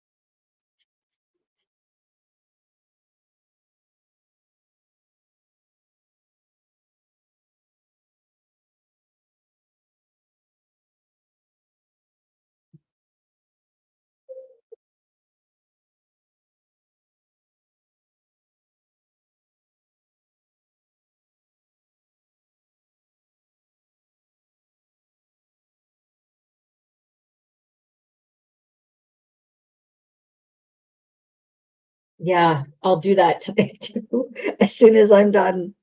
Yeah, I'll do that today too, as soon as I'm done.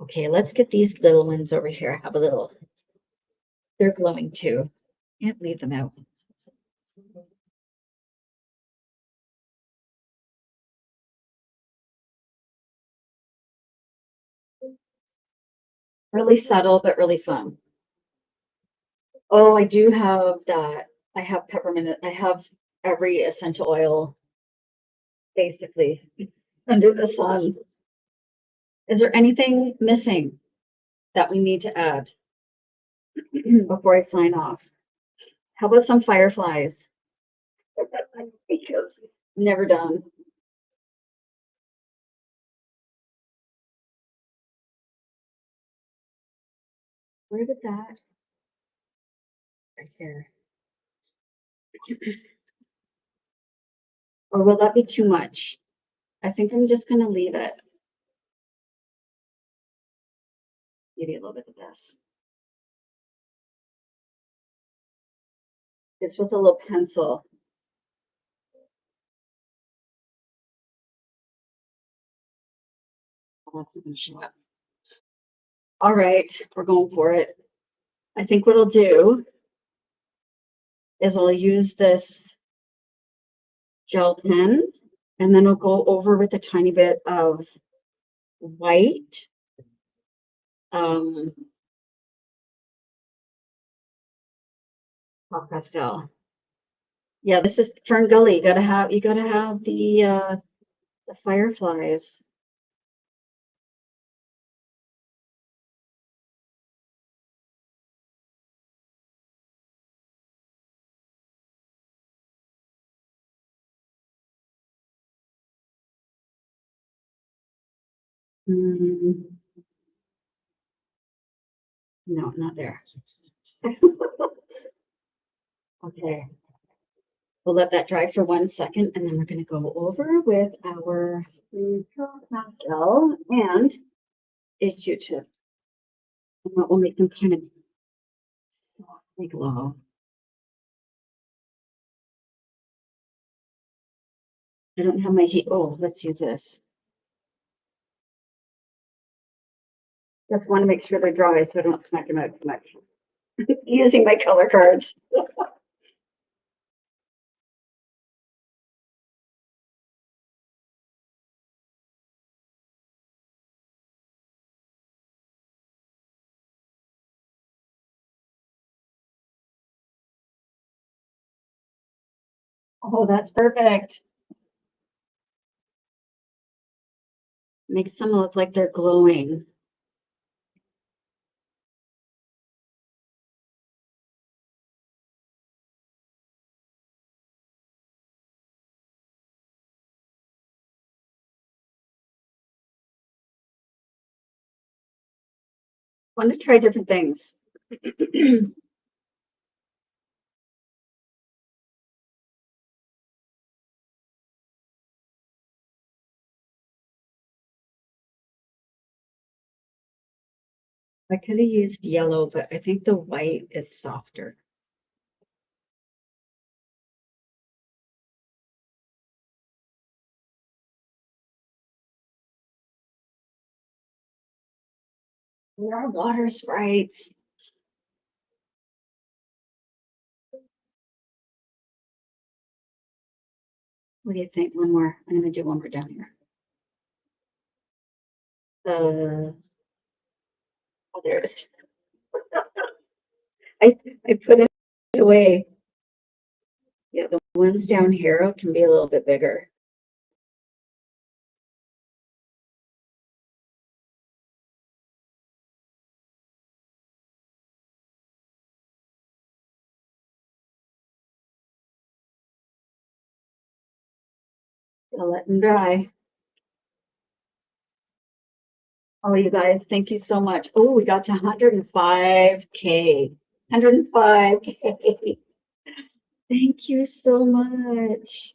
Okay, let's get these little ones over here. Have a little. They're glowing too. Can't leave them out. Really subtle, but really fun. Oh, I do have that. I have peppermint. I have every essential oil basically under the sun. Is there anything missing that we need to add before I sign off? How about some fireflies? Because never done. Where did that? Right here. Or will that be too much? I think I'm just gonna leave it. Maybe a little bit of this. It's with a little pencil. That's not gonna show up. All right, we're going for it. I think what I'll do is I'll use this gel pen and then I'll go over with a tiny bit of white. Pop pastel. Yeah, this is Fern Gully. You gotta have the fireflies. Mm, no, not there. Okay. We'll let that dry for 1 second and then we're gonna go over with our pastel and a Q-tip. And that will make them kind of glow. I don't have my heat. Oh, let's use this. Just want to make sure they're dry so I don't smack them out too much. Using my color cards. Oh, that's perfect. Makes some look like they're glowing. I want to try different things. I could have used yellow, but I think the white is softer. They are water sprites. What do you think? One more. I'm going to do one more down here. Oh, there it is. I put it away. Yeah, the ones down here can be a little bit bigger. I'll let them dry. Oh, you guys, thank you so much. Oh, we got to 105K. 105K. Thank you so much.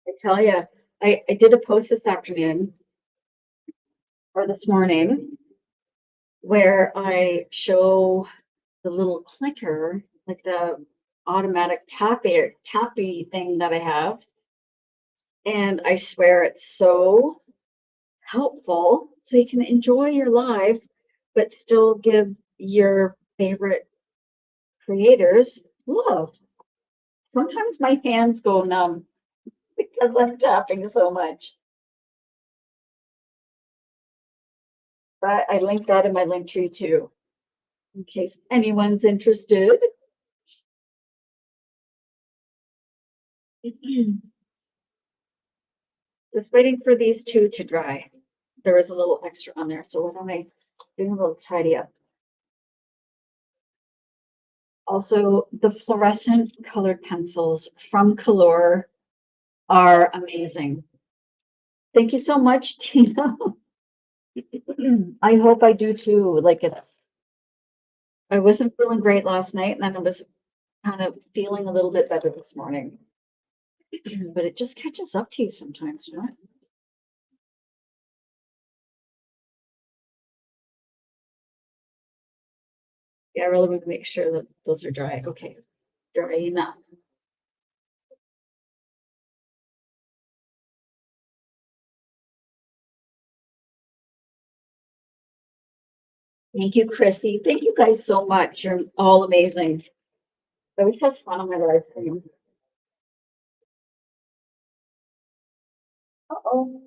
I tell you, I did a post this afternoon or this morning where I show the little clicker, like the automatic tappy thing that I have. And I swear it's so helpful so you can enjoy your life, but still give your favorite creators love. Sometimes my hands go numb because I'm tapping so much. But I linked that in my link tree too, in case anyone's interested. Just waiting for these two to dry. There was a little extra on there, so what am I doing? A little tidy up. Also, the fluorescent colored pencils from Color are amazing. Thank you so much, Tina. I hope I do too. Like I wasn't feeling great last night, and then I was kind of feeling a little bit better this morning. But it just catches up to you sometimes, you know? Yeah, I really want to make sure that those are dry. Okay, dry enough. Thank you, Chrissy. Thank you guys so much. You're all amazing. I always have fun on my live streams. Uh-oh.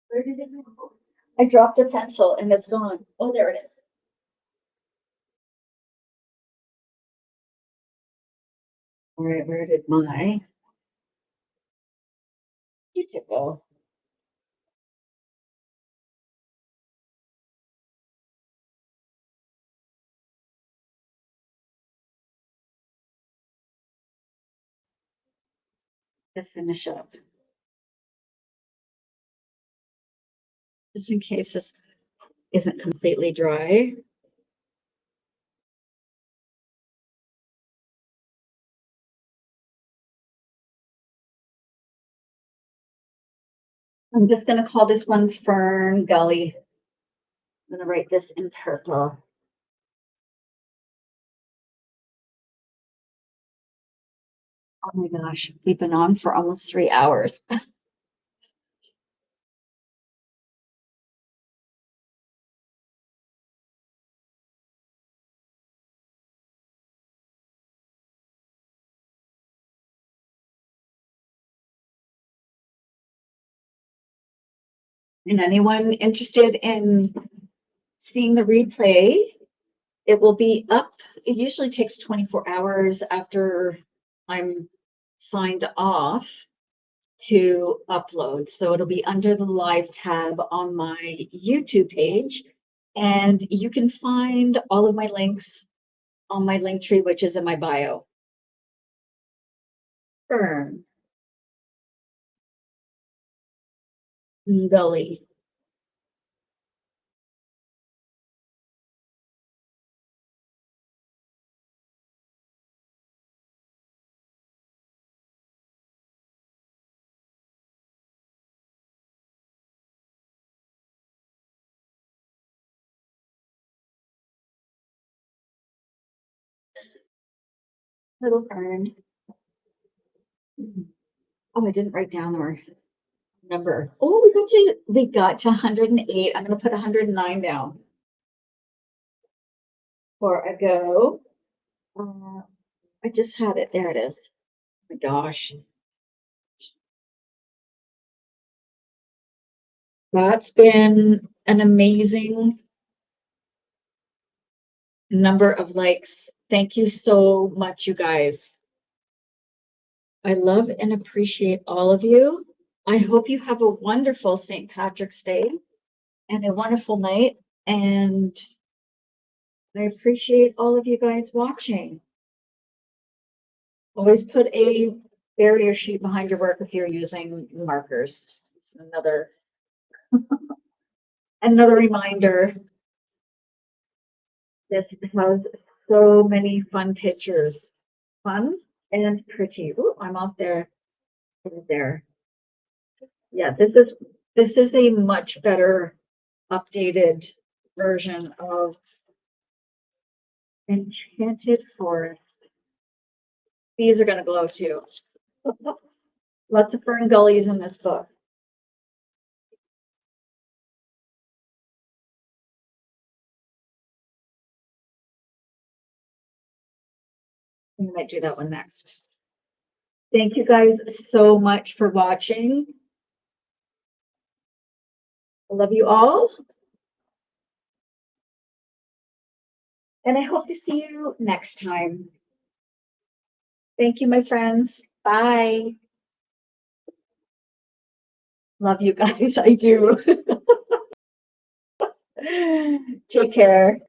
Where did it go? I dropped a pencil and it's gone. Oh, there it is. All right, where did my Q-tip go? To finish up. Just in case this isn't completely dry. I'm just going to call this one Fern Gully. I'm going to write this in purple. Oh my gosh, we've been on for almost 3 hours. And anyone interested in seeing the replay, it will be up. It usually takes 24 hours after I'm signed off to upload. So it'll be under the live tab on my YouTube page. And you can find all of my links on my link tree, which is in my bio. Fern Gully. Little Fern. Oh, I didn't write down our number. Oh, we got to 108. I'm gonna put 109 down for a go. I just had it. There it is. Oh my gosh. That's been an amazing number of likes. Thank you so much, you guys. I love and appreciate all of you. I hope you have a wonderful St. Patrick's Day and a wonderful night. And I appreciate all of you guys watching. Always put a barrier sheet behind your work if you're using markers. It's another reminder. This has so many fun pictures. Fun and pretty. Ooh, I'm off there. There. Yeah, this is a much better updated version of Enchanted Forest. These are gonna glow too. Lots of fern gullies in this book. We might do that one next. Thank you guys so much for watching. I love you all. And I hope to see you next time. Thank you, my friends. Bye. Love you guys. I do. Take care.